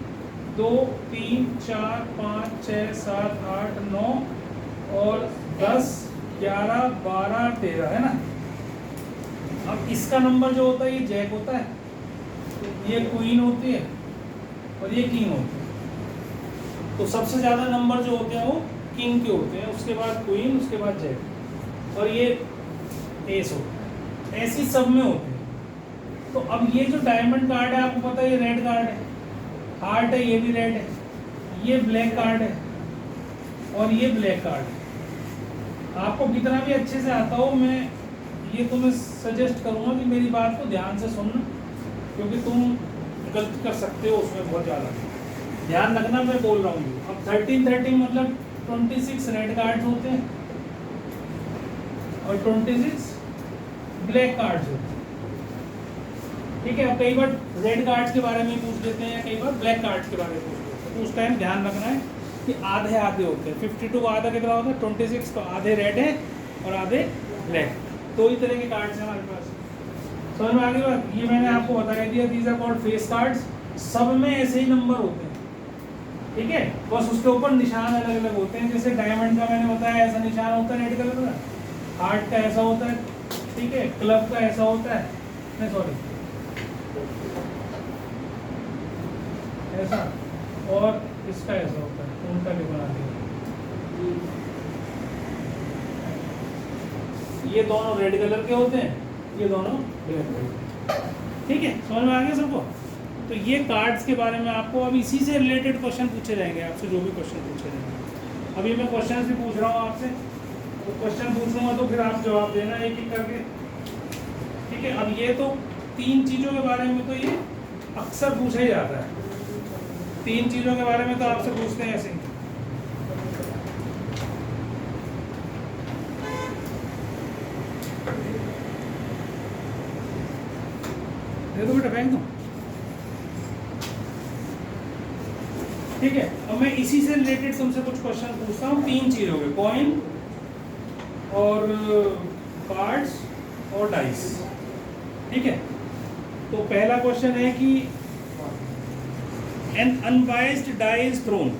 2 3 4 5 6 7 8 9 और 10 11 12 13 है ना। अब इसका नंबर जो होता है ये जैक होता है, ये क्वीन होती है और ये किंग होती है। तो सबसे ज़्यादा नंबर जो होते हैं वो किंग के होते हैं, उसके बाद क्वीन, उसके बाद जैक और ये एस होता है। ऐसी सब में होते हैं। तो अब ये जो डायमंड कार्ड है आपको पता है ये रेड कार्ड है, हार्ट है ये भी रेड है, ये ब्लैक कार्ड है और ये ब्लैक कार्ड है। आपको कितना भी अच्छे से आता हो, मैं ये तुम्हें सजेस्ट करूँगा कि मेरी बात को ध्यान से सुनना, क्योंकि तुम गलत कर सकते हो उसमें बहुत ज़्यादा। ध्यान रखना मैं बोल रहा हूँ। अब 13 मतलब 26 रेड कार्ड्स होते हैं और 26 ब्लैक कार्ड्स होते हैं। ठीक है, अब कई बार रेड कार्ड्स के बारे में पूछ लेते हैं या कई बार ब्लैक कार्ड्स के बारे में पूछ लेते हैं। तो उस टाइम ध्यान रखना है कि आधे आधे होते हैं। 52 आधा कितना होता है? 26 तो आधे रेड है और आधे ब्लैक। दो ही तरह के कार्ड्स हैं हमारे पास। समझ में आ गई बात? ये मैंने आपको बता दिया, these are called face cards. सब में ऐसे ही नंबर होते हैं। ठीक है, बस उसके ऊपर निशान अलग अलग होते हैं। जैसे डायमंड का मैंने बताया ऐसा निशान होता है रेड कलर का, हार्ट का ऐसा होता है, ठीक है, क्लब का ऐसा होता है, नहीं सॉरी ऐसा, और इसका ऐसा होता है, उनका भी बना दिया। ये दोनों रेड कलर के होते हैं, ये दोनों ब्लैक कलर। ठीक है, समझ में आ गया सबको? तो ये कार्ड्स के बारे में आपको अब इसी से रिलेटेड क्वेश्चन पूछे जाएंगे आपसे, जो भी क्वेश्चन पूछे जाएंगे। अभी मैं क्वेश्चन भी पूछ रहा हूँ आपसे, तो क्वेश्चन पूछूंगा तो फिर आप जवाब देना एक एक करके। ठीक है, अब ये तो 3 चीज़ों के बारे में तो ये अक्सर पूछा ही जाता है। 3 चीज़ों के बारे में तो आपसे पूछते हैं ऐसे ही। दे दो बेटा, फेंक दो। ठीक है, अब मैं इसी से रिलेटेड तुमसे कुछ क्वेश्चन पूछता हूँ। 3 चीज़ हो गए, कॉइन और कार्ड्स और डाइस। ठीक है, तो पहला क्वेश्चन है कि an unbiased die is thrown.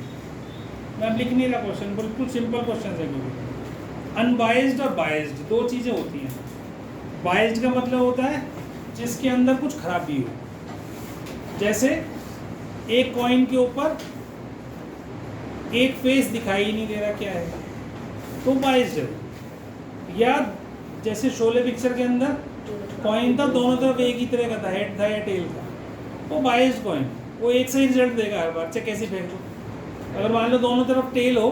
मैं लिख नहीं रहा क्वेश्चन, बिल्कुल सिंपल क्वेश्चन है। क्योंकि अनबाइज्ड और बाइज्ड 2 चीज़ें होती हैं। बाइज्ड का मतलब होता है जिसके अंदर कुछ खराबी हो। जैसे एक कॉइन के ऊपर एक फेस दिखाई ही नहीं दे रहा, क्या है, तो बाइज्ड है। या जैसे शोले पिक्चर के अंदर कॉइन था, दोनों तरफ एक ही तरह का था, हेड था या टेल था, तो बाइज्ड कॉइन, वो एक सही रिजल्ट देगा हर बार, चाहे कैसी फेंक दो। अगर मान लो दोनों तरफ टेल हो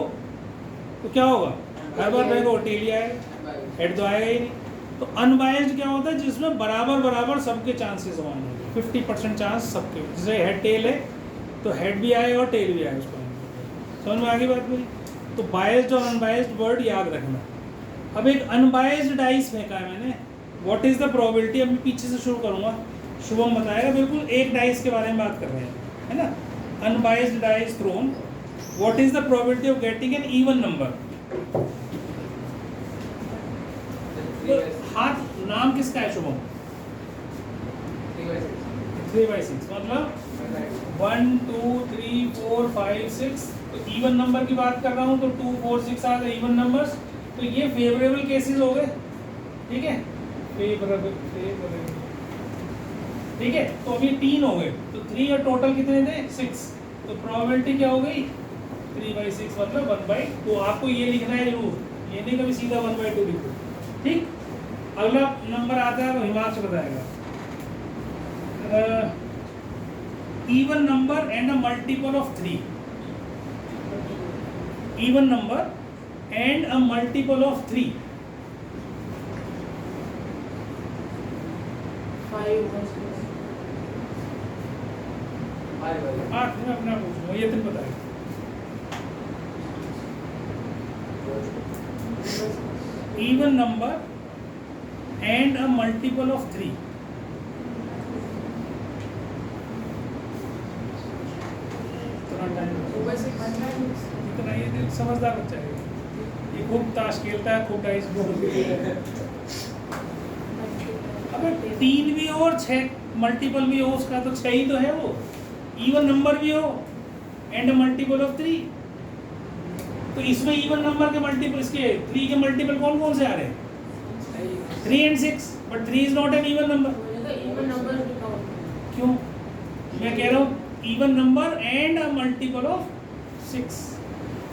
तो क्या होगा? हर बार फेंको टेल ही आएगा, हेड तो आएगा ही नहीं। तो अनबाइज्ड क्या होता है? जिसमें बराबर बराबर सबके चांसेस समान होंगे, 50% चांस सबके। जैसे हेड टेल है तो हेड भी आएगा और टेल भी आएगा उसको। समझ में आ गई बात मेरी? तो बाइज्ड और अनबाइज्ड वर्ड याद रखना। अब एक अनबाइज्ड डाइस फेंका है मैंने, व्हाट इज द प्रोबेबिलिटी? अभी पीछे से शुरू करूंगा, शुभम बताएगा। बिल्कुल एक डाइस के बारे में बात कर रहे हैं, है ना। Unbiased dice thrown, what is the probability of getting an even number? हाथ नाम किसका है शुभम? 3/6 मतलब 1 2 3 4 5 6। तो इवन नंबर की बात कर रहा हूँ तो 2 4 6 आ गए इवन नंबर्स। तो ये फेवरेबल केसेस हो गए। ठीक है, फेवरेबल। ठीक है, तो अभी 3 हो गए, तो 3 और टोटल कितने थे? 6। तो प्रोबेबिलिटी क्या हो गई? 3/6 मतलब 1/2। तो आपको ये लिखना है जरूर, ये नहीं कभी सीधा 1/2 लिखो। ठीक, अगला नंबर आता है वो हिमांशु बताएगा। Even number and a multiple of 3। Even number and a multiple of 3। 8 में अपना पूछूंगा, ये तुम बताएगा। Even number and a multiple of 3. इतना ये समझदार बच्चा है, ये खूब ताश खेलता है, खूब डाइस बोलता है। अबे 3 भी हो और 6 मल्टीपल भी हो उसका, तो 6 ही तो है वो, इवन नंबर भी हो एंड मल्टीपल ऑफ 3। तो इसमें इवन नंबर के मल्टीपल, इसके 3 के मल्टीपल कौन कौन से आ रहे हैं? 3 and 6, but 3 is not an even number. क्यों? मैं कह रहा हूँ even number and a multiple of 6।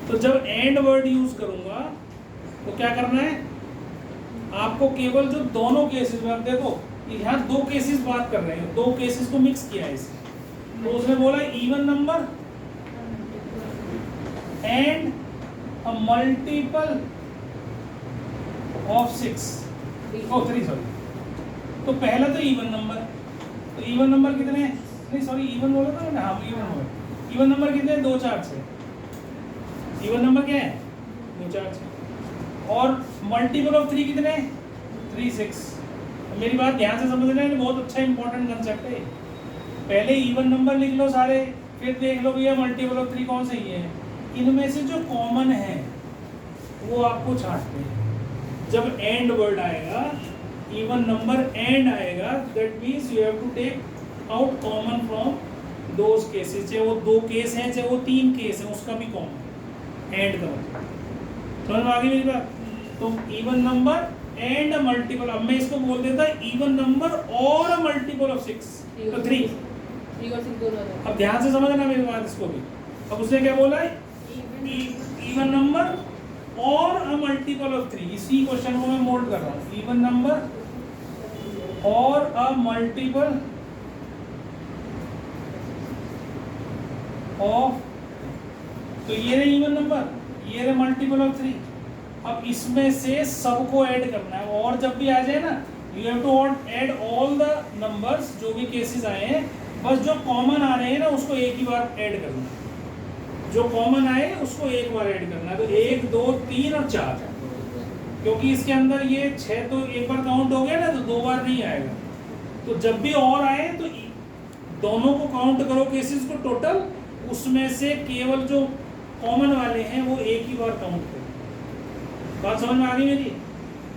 तो जब एंड वर्ड यूज करूंगा तो क्या करना है आपको, केवल जो दोनों केसेस में, आप देखो यहाँ 2 केसेस बात कर रहे हैं, 2 केसेस को मिक्स किया है इसे। तो उसने बोला even number and a multiple of 6 और 3, सॉरी। तो पहला तो इवन नंबर, तो इवन नंबर कितने हैं? नहीं सॉरी, इवन बोला था ना, हाँ इवन नंबर। इवन नंबर कितने हैं? 2 4 6। इवन नंबर क्या है? 2 4 6। और मल्टीपल ऑफ 3 कितने हैं? 3 6। मेरी बात ध्यान से समझना है, बहुत अच्छा इंपॉर्टेंट कंसेप्ट है। पहले इवन नंबर लिख लो सारे, फिर देख लो भैया मल्टीपल ऑफ 3 कौन से ही है। इनमें से जो कॉमन है वो आपको छांटते हैं। जब एंड वर्ड आएगा, इवन नंबर एंड आएगा, that means you have to take out common from those cases. चाहे वो 2 केस हैं, चाहे वो 3 केस हैं, उसका भी कॉमन एंड का मतलब। समझ में आ गई मेरी बात? तो even number and a multiple, अब मैं इसको बोल देता इवन नंबर और अ मल्टीपल ऑफ 6, तो 3। अब ध्यान से समझना मेरी बात इसको भी। अब उसने क्या बोला है? इवन नंबर और अ मल्टीपल ऑफ 3। इसी क्वेश्चन को मैं मोल्ड कर रहा हूँ, इवन नंबर और अ मल्टीपल ऑफ, तो ये रहे इवन नंबर, ये रहे मल्टीपल ऑफ 3। अब इसमें से सबको ऐड करना है, और जब भी आ जाए ना, you have to add all the numbers, जो भी केसेस आए हैं, बस जो कॉमन आ रहे हैं ना उसको एक ही बार ऐड करना है। जो कॉमन आए उसको एक बार ऐड करना है। तो 1 2 3 और 4, क्योंकि इसके अंदर ये 6 तो एक बार काउंट हो गया ना, तो 2 बार नहीं आएगा। तो जब भी और आए तो दोनों को काउंट करो केसेस को टोटल, उसमें से केवल जो कॉमन वाले हैं वो एक ही बार काउंट करो। बात समझ में आ गई मेरी?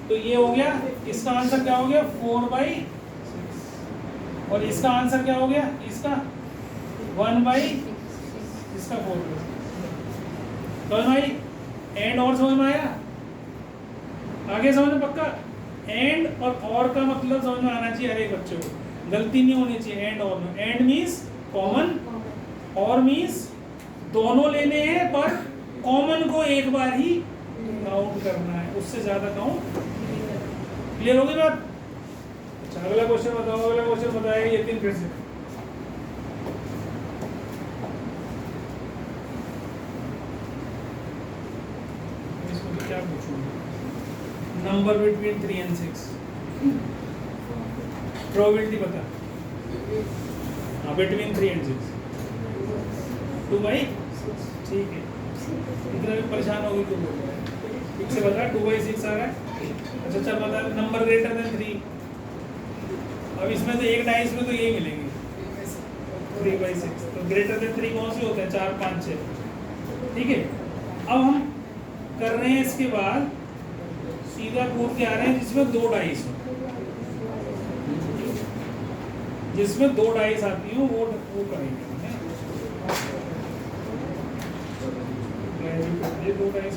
तो ये हो गया, इसका आंसर क्या हो गया? 4/6। और इसका आंसर क्या हो गया? इसका 1/, इसका 4/6। समझ में आई? एंड और समझ में आया? आगे समझ में पक्का? एंड और का मतलब समझ में आना चाहिए हर एक बच्चे को, गलती नहीं होनी चाहिए। एंड और में, एंड मीन्स कॉमन, और मीन्स दोनों लेने हैं पर कॉमन को एक बार ही काउंट करना है, उससे ज्यादा काउंट। क्लियर होगी बात? अच्छा अगला क्वेश्चन बताओ। अगला क्वेश्चन बताएगा यतीन फिर से। इसमें क्या पूछूंगा? नंबर बिटवीन 3 and 6, प्रोबेबिलिटी बता। हाँ, बिटवीन 3 and 6, 2/6। ठीक है, इतना भी परेशान होगी तुम लोग, ठीक से बता। 2/6 आ रहा है। अच्छा चल बता, नंबर ग्रेटर देन 3। अब इसमें तो एक डाइस में तो यही मिलेंगे, 3/6। तो ग्रेटर देन 3 कौन से होते हैं? 4 5 6। ठीक है, अब हम कर रहे हैं इसके बाद सीधा कूद के आ रहे हैं जिसमें 2 डाइस हो, जिसमें 2 डाइस आती हो वो करेंगे। ये 2 डाइस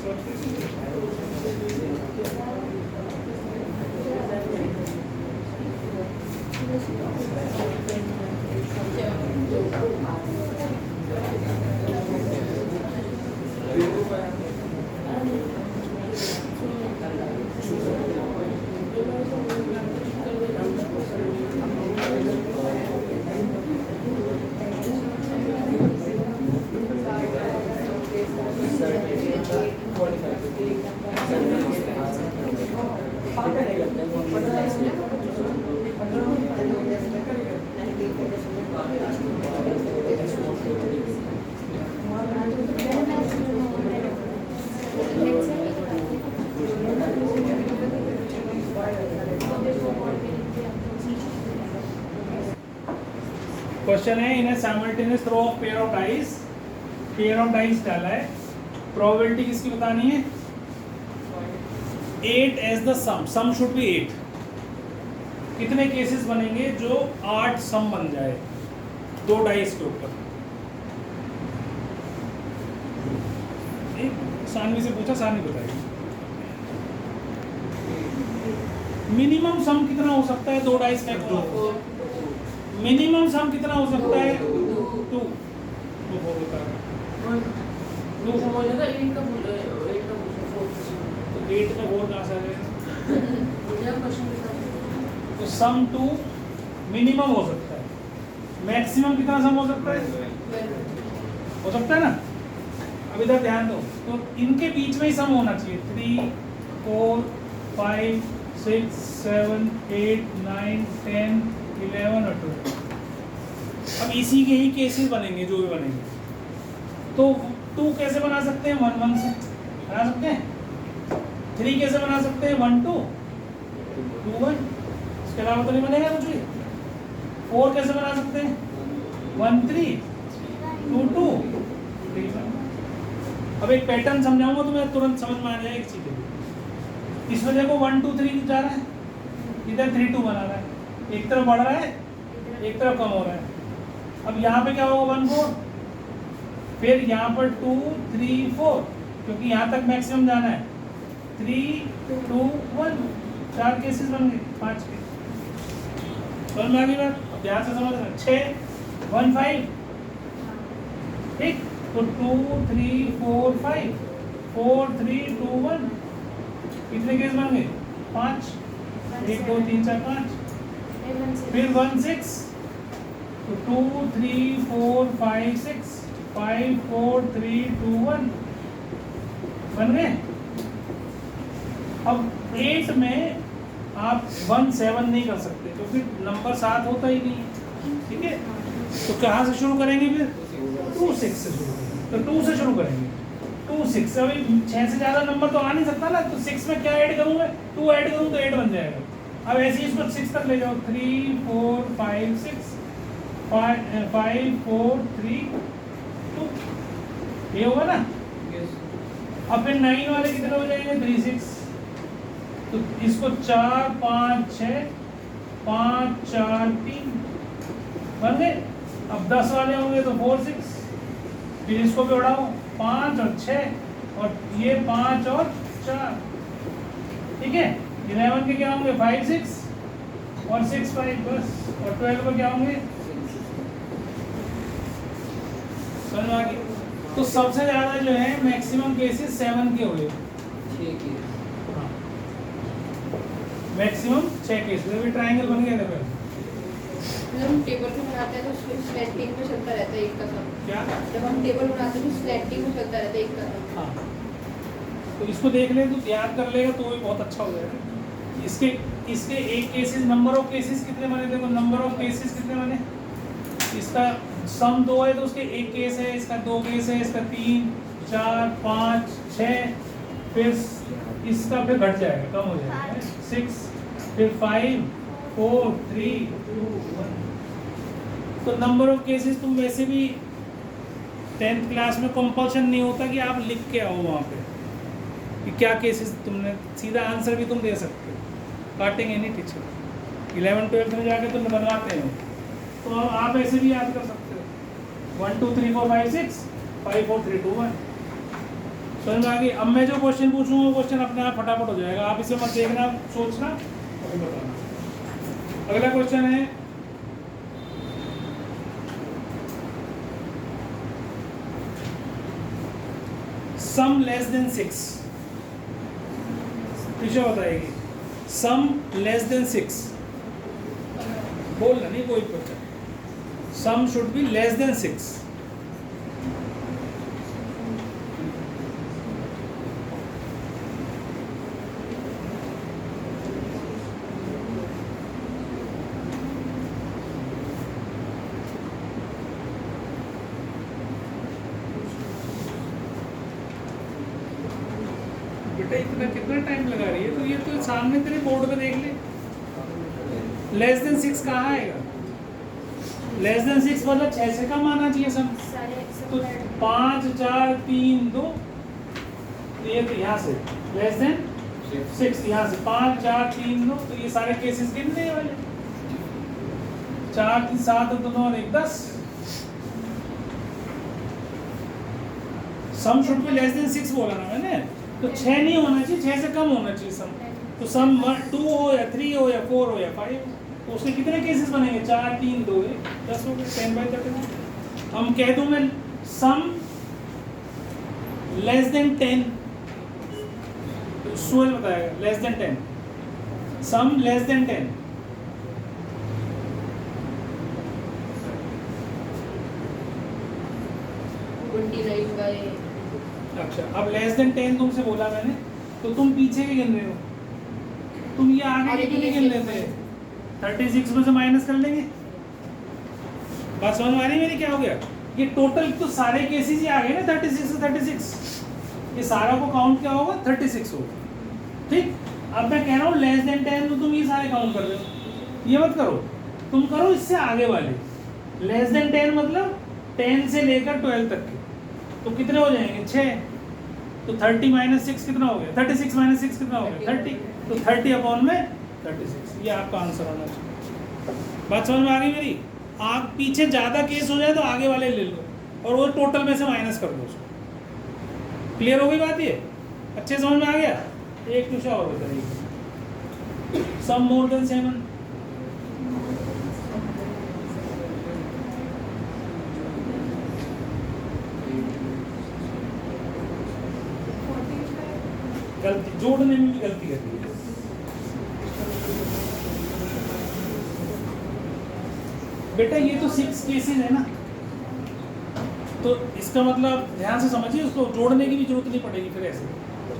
क्वेश्चन है in simultaneous throw of pair of dice डाला है, प्रोबेबिलिटी किसकी बतानी है? 8 as the sum should be 8। कितने केसेस बनेंगे जो 8 सम बन जाए दो डाइस के ऊपर? सानवी से पूछा, सानवी बताएगी। मिनिमम सम कितना हो सकता है दो डाइस में? मिनिमम सम कितना हो सकता है? 2। समझेगा 8 का 8 में 4 कहाँ से आ जाएगा? क्वेश्चन तो सम 2 मिनिमम हो सकता है, मैक्सिमम कितना सम हो सकता है? हो सकता है ना? अब इधर ध्यान दो, तो इनके बीच में ही सम होना चाहिए। 3 4 5 6 7 8 9 10 11 और 12। अब इसी के ही केसेस बनेंगे जो भी बनेंगे। तो 2 कैसे बना सकते हैं? 1 1 से बना सकते हैं। 3 कैसे बना सकते हैं? 1 2 2 1। इसके अलावा तो नहीं बनेगा कुछ भी। 4 कैसे बना सकते हैं? 1 3 2 2 3 1। अब एक पैटर्न समझाऊंगा तो मैं तुरंत समझ में आ जाएगा एक चीज। इसमें देखो 1 2 3 जा रहा है, इधर 3 2 बना रहा है, एक तरफ बढ़ रहा है एक तरफ कम हो रहा है। अब यहाँ पे क्या होगा? 1 4, फिर यहाँ पर 2 3 4, क्योंकि यहाँ तक मैक्सिमम जाना है। 3 2 1, 4 केसेस बन गए, 5 के। समझ में आ गई बात? अब ध्यान से समझना। 6 1 5, ठीक। तो 2 3 4 5, 4 3 2 1, कितने केस बन गए? 5। 1 2 3 4 5। फिर 1 6, तो 2 3 4 5 6, 5 4 3 2 1 बन गए। अब 8 में आप 1 7 नहीं कर सकते क्योंकि नंबर 7 होता ही नहीं, ठीक है? तो कहाँ से शुरू करेंगे? फिर 2 6 से शुरू करेंगे। तो 2 से शुरू करेंगे, 2 6। अभी 6 से ज़्यादा नंबर तो आ नहीं सकता ना, तो 6 में क्या ऐड करूँगा? 2 ऐड करूँ तो 8 बन जाएगा। अब ऐसे ही इसको 6 तक ले जाओ। 3 4 5 6, 5 4 3 2, ये होगा ना? अब फिर 9 वाले कितने हो जाएंगे? 3 6। तो इसको 4 5 6 5 4 3 बन गए। अब 10 वाले होंगे तो 4 6, फिर इसको भी उड़ाओ 5 और 6, और ये 5 और 4, ठीक है? 11 के क्या होंगे? 5 6 और 6 5 बस। और 12 के क्या होंगे? समझ आ गई? तो सबसे ज्यादा जो है मैक्सिमम केसेस 7 के हुए, मैक्सिमम 6 केसेस। अभी ट्रायंगल बन गया था। जब हम टेबल को बनाते हैं तो स्लैटिंग में चलता रहता है एक का सम। क्या? जब हम टेबल बनाते हैं तो स्लैटिंग में चलता रहता है एक का सम। हाँ, तो इसको देख ले तो याद कर लेगा तो भी बहुत अच्छा हो जाएगा। इसके एक केसेस, नंबर ऑफ केसेस कितने बने? देखो नंबर ऑफ केसेस कितने बने? इसका सम 2 है तो उसके 1 केस है, इसका 2 केस है, इसका 3 4 5 6, फिर इसका फिर घट जाएगा, कम हो जाएगा 6, फिर 5 4 3 2 1। तो नंबर ऑफ केसेस तुम वैसे भी 10th क्लास में कंपल्शन नहीं होता कि आप लिख के आओ वहाँ पे कि क्या केसेस तुमने, सीधा आंसर भी तुम दे सकते हो, काटेंगे नहीं टीचर। 11 12 में जाके तुम बनवाते हो तो आप ऐसे भी याद कर सकते हो। 1 2 3 4 5 6 5 4 3 2 1। समझ में आ गई? अब मैं जो क्वेश्चन पूछूंगा वो क्वेश्चन अपने आप फटाफट हो जाएगा, आप इसे मत देखना सोचना और बताना। अगला क्वेश्चन है सम लेस देन 6। पीछे बताएगी सम लेस देन 6, बोलना नहीं कोई question. Sum should be less than 6। बेटा इतना कितना टाइम लगा रही है? तो ये तो सामने तेरे बोर्ड पे देख ले। लेस देन 6 कहाँ आएगा? लेस देन 6 मतलब 6 से कम आना चाहिए सम। सारे तो सब 5 4 3 2 ये तो यहाँ से लेस देन 6 यहाँ से 5 4 3 2 तो ये सारे केसेस गिनने वाले 4 3 7 2 9 और 1 10 सम शुड बी लेस देन 6 बोला ना मैंने तो 6 नहीं होना चाहिए 6 से कम होना चाहिए सम तो सम 2 हो या 3 हो या 4 हो या 5 तो उसके कितने केसेस बनेंगे 4 3 2 1 10 हो गए 10/30 हम कह दूं मैं सम लेस देन 10 सुहेल बताएगा less than 10 sum less than 10 अच्छा अब लेस देन 10 तुमसे बोला मैंने तो तुम पीछे के गिन रहे हो तुम ये आगे के क्यों गिन लेते 36 में से माइनस कर लेंगे बात समझ में आ रही मेरी क्या हो गया ये टोटल तो सारे केसेस ही आ गए ना 36 से 36 ये सारा को काउंट क्या होगा 36 होगा ठीक अब मैं कह रहा हूँ लेस देन 10 तो तुम ये सारे काउंट कर रहे हो ये मत करो तुम करो इससे आगे वाले लेस देन 10 मतलब 10 से लेकर 12 तक के तो कितने हो जाएंगे 6 तो 30 - 6 कितना हो गया 36 - 6 कितना हो गया 30 तो 30 अपॉन में 36 ये आपका आंसर होना चाहिए बात समझ में आ गई मेरी आप पीछे ज़्यादा केस हो जाए तो आगे वाले ले लो और वो टोटल में से माइनस कर दो उसको क्लियर हो गई बात ये अच्छे समझ में आ गया एक क्वेश्चन और बताइए सम मोर देन 7 गलती जोड़ने में भी गलती कर दी है बेटा ये तो 6 केसेस है ना तो इसका मतलब ध्यान से समझिए उसको जोड़ने की भी जरूरत नहीं पड़ेगी फिर ऐसे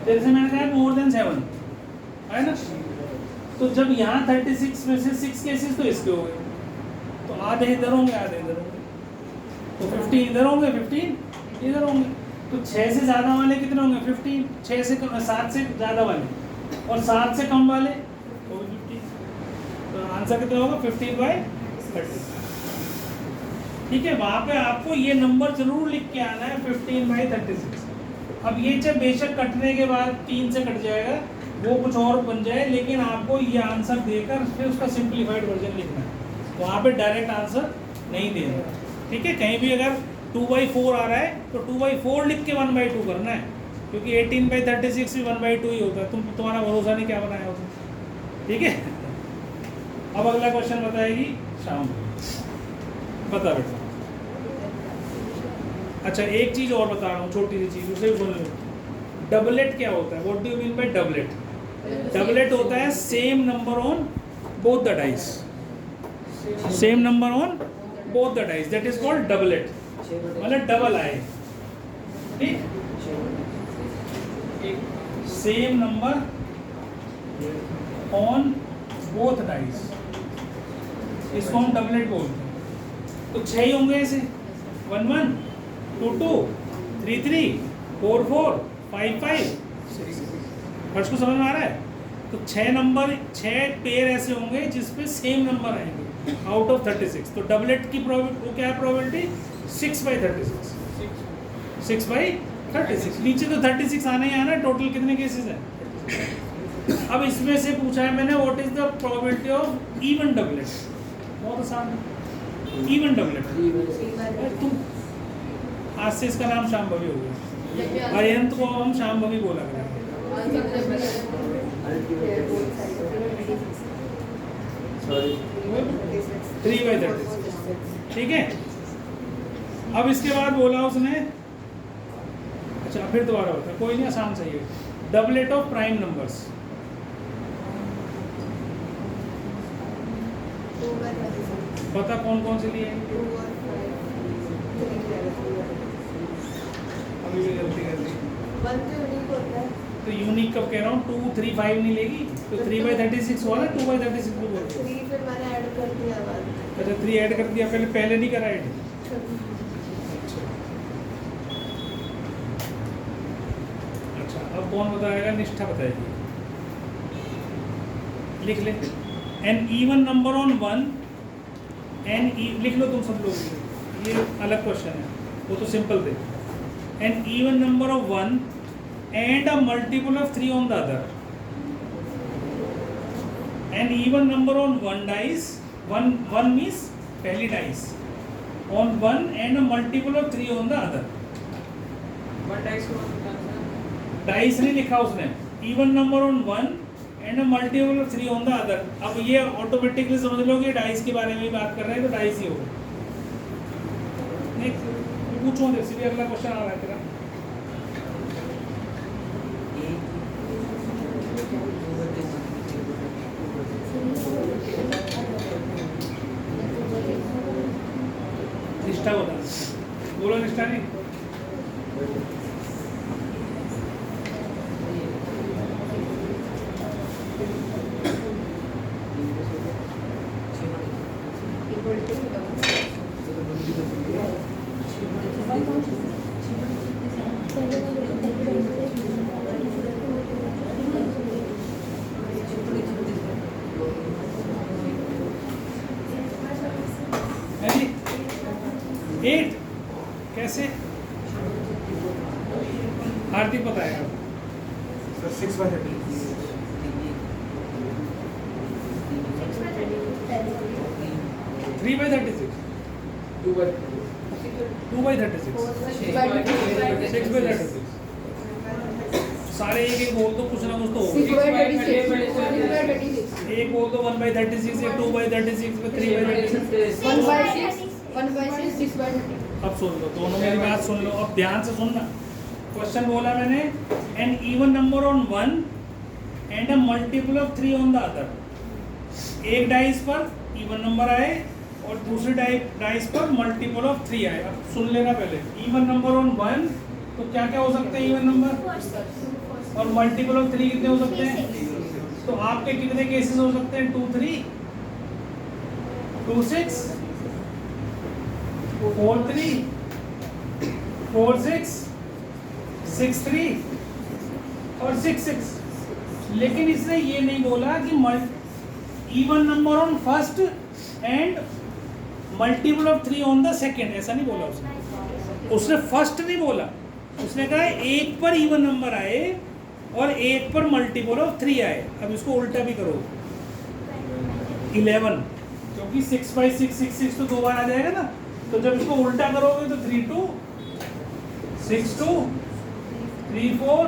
जैसे मैंने कहा मोर देन 7 है ना तो जब यहाँ 36 में से 6 केसेस तो इसके हो गए तो आधे इधर होंगे आधे इधर होंगे तो 15 इधर होंगे 15 इधर होंगे तो 6 से ज़्यादा वाले कितने होंगे 15 6 से 7 से ज़्यादा वाले और 7 से कम वाले तो 15 तो आंसर कितना होगा 15/30 ठीक है वहाँ पे आपको ये नंबर जरूर लिख के आना है 15/36 अब ये चाहे बेशक कटने के बाद 3 से कट जाएगा वो कुछ और बन जाए लेकिन आपको ये आंसर देकर फिर उसका सिंप्लीफाइड वर्जन लिखना है वहाँ पे डायरेक्ट आंसर नहीं देना ठीक है कहीं भी अगर 2/4 आ रहा है तो 2/4 लिख के 1/2 करना है क्योंकि 18/36 भी 1/2 ही होता है तुम्हारा भरोसा नहीं क्या बनाया उसने ठीक है अब अगला क्वेश्चन बताएगी शाम बता बेटा अच्छा एक चीज़ और बता रहा हूँ छोटी सी चीज़ उसे भी सुन लो डबलेट क्या होता है what do you mean by doublet doublet होता है same number on both the dice same number on both the dice that is called doublet मतलब डबल आए ठीक same number on both dice इसको हम डबलेट बोलते हैं तो 6 ही होंगे ऐसे 1 1 2 2 3 3 4 4 5 5 फर्स्ट को समझ में आ रहा है तो 6 नंबर 6 पेयर ऐसे होंगे जिसपे सेम नंबर आएंगे आउट ऑफ 36 तो डबलेट की वो क्या है प्रोबेबिलिटी 6/36 6/36 नीचे तो 36 आना ही आना टोटल कितने केसेस हैं अब इसमें से पूछा है मैंने what is the probability of even doublet बहुत आसान है इवन डबलेट तुम आज से इसका नाम शांभवी हो गया अरिहंत को हम शांभवी बोला करेंगे 3/36 ठीक है अब इसके बाद बोला उसने अच्छा फिर दोबारा होता है कोई नहीं आसान सही है डबलेट ऑफ प्राइम नंबर्स पता कौन कौन से लिए अभी भी गलती कर दी तो यूनिक कब कह रहा हूँ 2 3 5 नहीं लेगी तो 3/36 हुआ ना 2/36 को बोल अच्छा 3 ऐड कर दिया पहले नहीं करा ऐड अच्छा अब कौन बताएगा निष्ठा बताएगी लिख ले an even number on 1 an लिख लो तुम सब लोग, ये अलग क्वेश्चन है, वो तो सिंपल थे। An even number of 1 and a multiple of 3 on the other. An even number on 1 dice, 1 means पहली dice, on 1 and a multiple of 3 on the other. One dice को डाइस नहीं लिखा उसने, even number on 1 and a multiple of 3 on the other. अब ये automatically समझ लो कि dice के बारे में ही बात कर रहे हैं, तो डाइस ही होगा। नेक्स्ट पूछो, जैसे भी अगला क्वेश्चन आ रहा है तेरा। निष्ठा बता, बोलो निष्ठा नहीं। एट कैसे? हार्दिक बताएगा। सर 6/30 3/36 2/36 6/36 सारे एक एक बोल दो, कुछ ना कुछ तो होगा। एक बोल दो 1/36, एक 2/36, 3/36। 1/6 6/30। अब सुन लो, दोनों मेरी बात सुन लो, अब ध्यान से सुनना। क्वेश्चन बोला मैंने, an even number on 1 and a multiple of 3 on the other. एक डाइस पर इवन नंबर आए और दूसरी डाइस पर मल्टीपल ऑफ 3 आए। अब सुन लेना पहले, इवन नंबर ऑन 1 तो क्या क्या हो सकते हैं इवन नंबर, और मल्टीपल ऑफ 3 कितने हो सकते हैं? तो आपके कितने केसेस हो सकते हैं? 2 3 2 6 4 3 4 6 6 3 और 6 6। लेकिन इसने ये नहीं बोला कि even number on first and multiple of 3 on the second, ऐसा नहीं बोला उसने। उसने फर्स्ट नहीं बोला, उसने कहा एक पर इवन नंबर आए और एक पर मल्टीपल ऑफ 3 आए। अब इसको उल्टा भी करो, 11, क्योंकि 6/6 6 6 तो 2 बार आ जाएगा ना, तो जब इसको उल्टा करोगे तो 3 2 6 2 3 4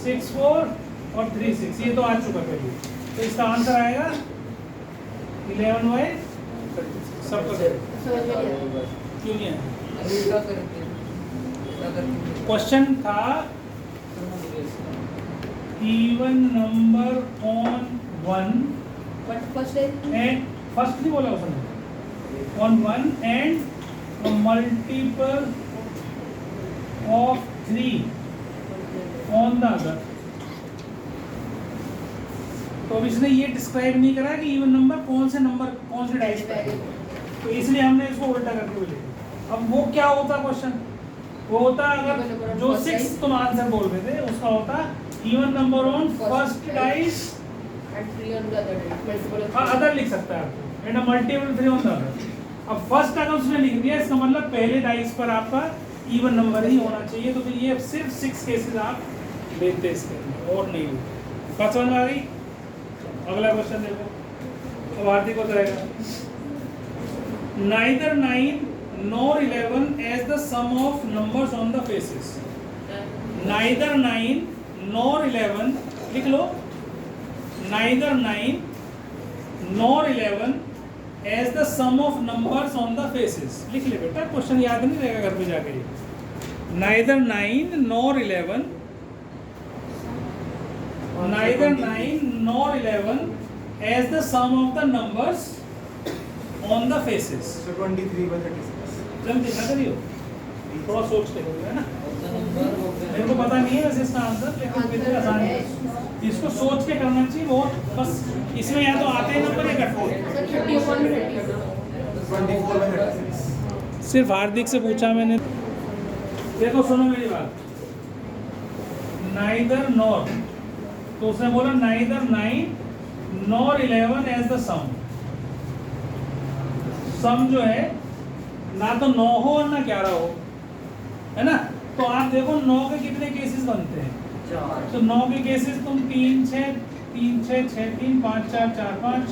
6 4 और 3 6, ये तो आ चुका पहले। तो इसका आंसर आएगा 11/36। सब क्यों नहीं है? क्वेश्चन था even number on 1 and first नहीं बोला उसने, on 1 and multiple of 3 on the other. तो अब इसने ये डिस्क्राइब नहीं करा कि इवन नंबर कौन से डाइस पर है, तो इसलिए हमने इसको उल्टा करके बोले। अब वो क्या होता क्वेश्चन, वो होता अगर जो 6 तुम आंसर बोल रहे थे उसका होता even number on first dice other लिख सकता है आपको, and multiple 3 on the other. अब फर्स्ट अगर उसने लिख दिया, इसका मतलब पहले डाइस पर आपका इवन नंबर ही होना चाहिए, तो फिर ये सिर्फ 6 केसेस आप देखते इसके अंदर और नहीं हो। बात समझ में आ गई? अगला क्वेश्चन देखो, अब हार्दिक को रहेगा, neither 9 nor 11 as the sum of numbers on the faces। neither 9 nor 11 लिख लो, neither 9 nor 11 as the sum of numbers on the faces। लिख ले बेटा, क्वेश्चन याद नहीं रहेगा घर पे जाके। neither 9 nor 11 neither 9 nor 11 as the sum of the numbers on the faces। So 23/36 जल्दी ना करियो, थोड़ा सोच के करियो, है ना। मेरे को पता नहीं है वैसे इसका आंसर, लेकिन बिल्कुल आसान है, इसको सोच के करना चाहिए बहुत। बस इसमें या तो आते हैं नंबर या कट। 24/36 सिर्फ हार्दिक से पूछा मैंने। देखो सुनो मेरी बात, नाइदर नॉर, तो उसने बोला नाइदर 9 nor 11 एज द सम। सम जो है ना तो 9 हो और ना 11 हो, है ना। तो आप देखो 9 के कितने केसेस बनते हैं, तो 9 के केसेस तुम 3 6 3 6 6 3 5 4 4 5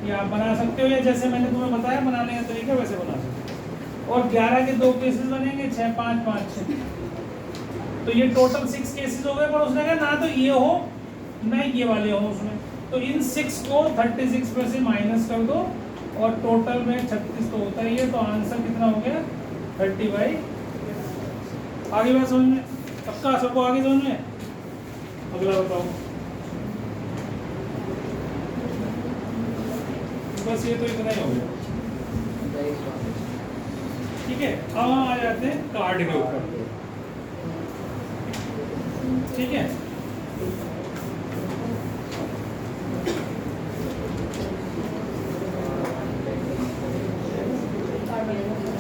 ये आप बना सकते हो, या जैसे मैंने तुम्हें बताया बनाने का तरीका वैसे बना सकते हो। और 11 के 2 केसेस बनेंगे 6 5 5 6, तो ये टोटल 6 केसेस हो गए। पर उसने कहा ना तो ये हो ना ये वाले हो उसमें, तो इन 6 को 36 में से माइनस कर दो और टोटल में 36 तो होता ही है, तो आंसर कितना हो गया 30/। आगे बात समझ में, पक्का सबको आगे समझ में। अगला बताओ, बस ये तो इतना ही हो गया, ठीक है। अब हम आ जाते हैं कार्ड के ऊपर, ठीक है।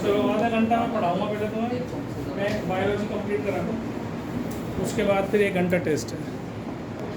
चलो आधा घंटा मैं पढ़ाऊंगा बेटा तुम्हें, मैं बायोलॉजी कंप्लीट करा दूँ, उसके बाद फिर 1 घंटा टेस्ट है।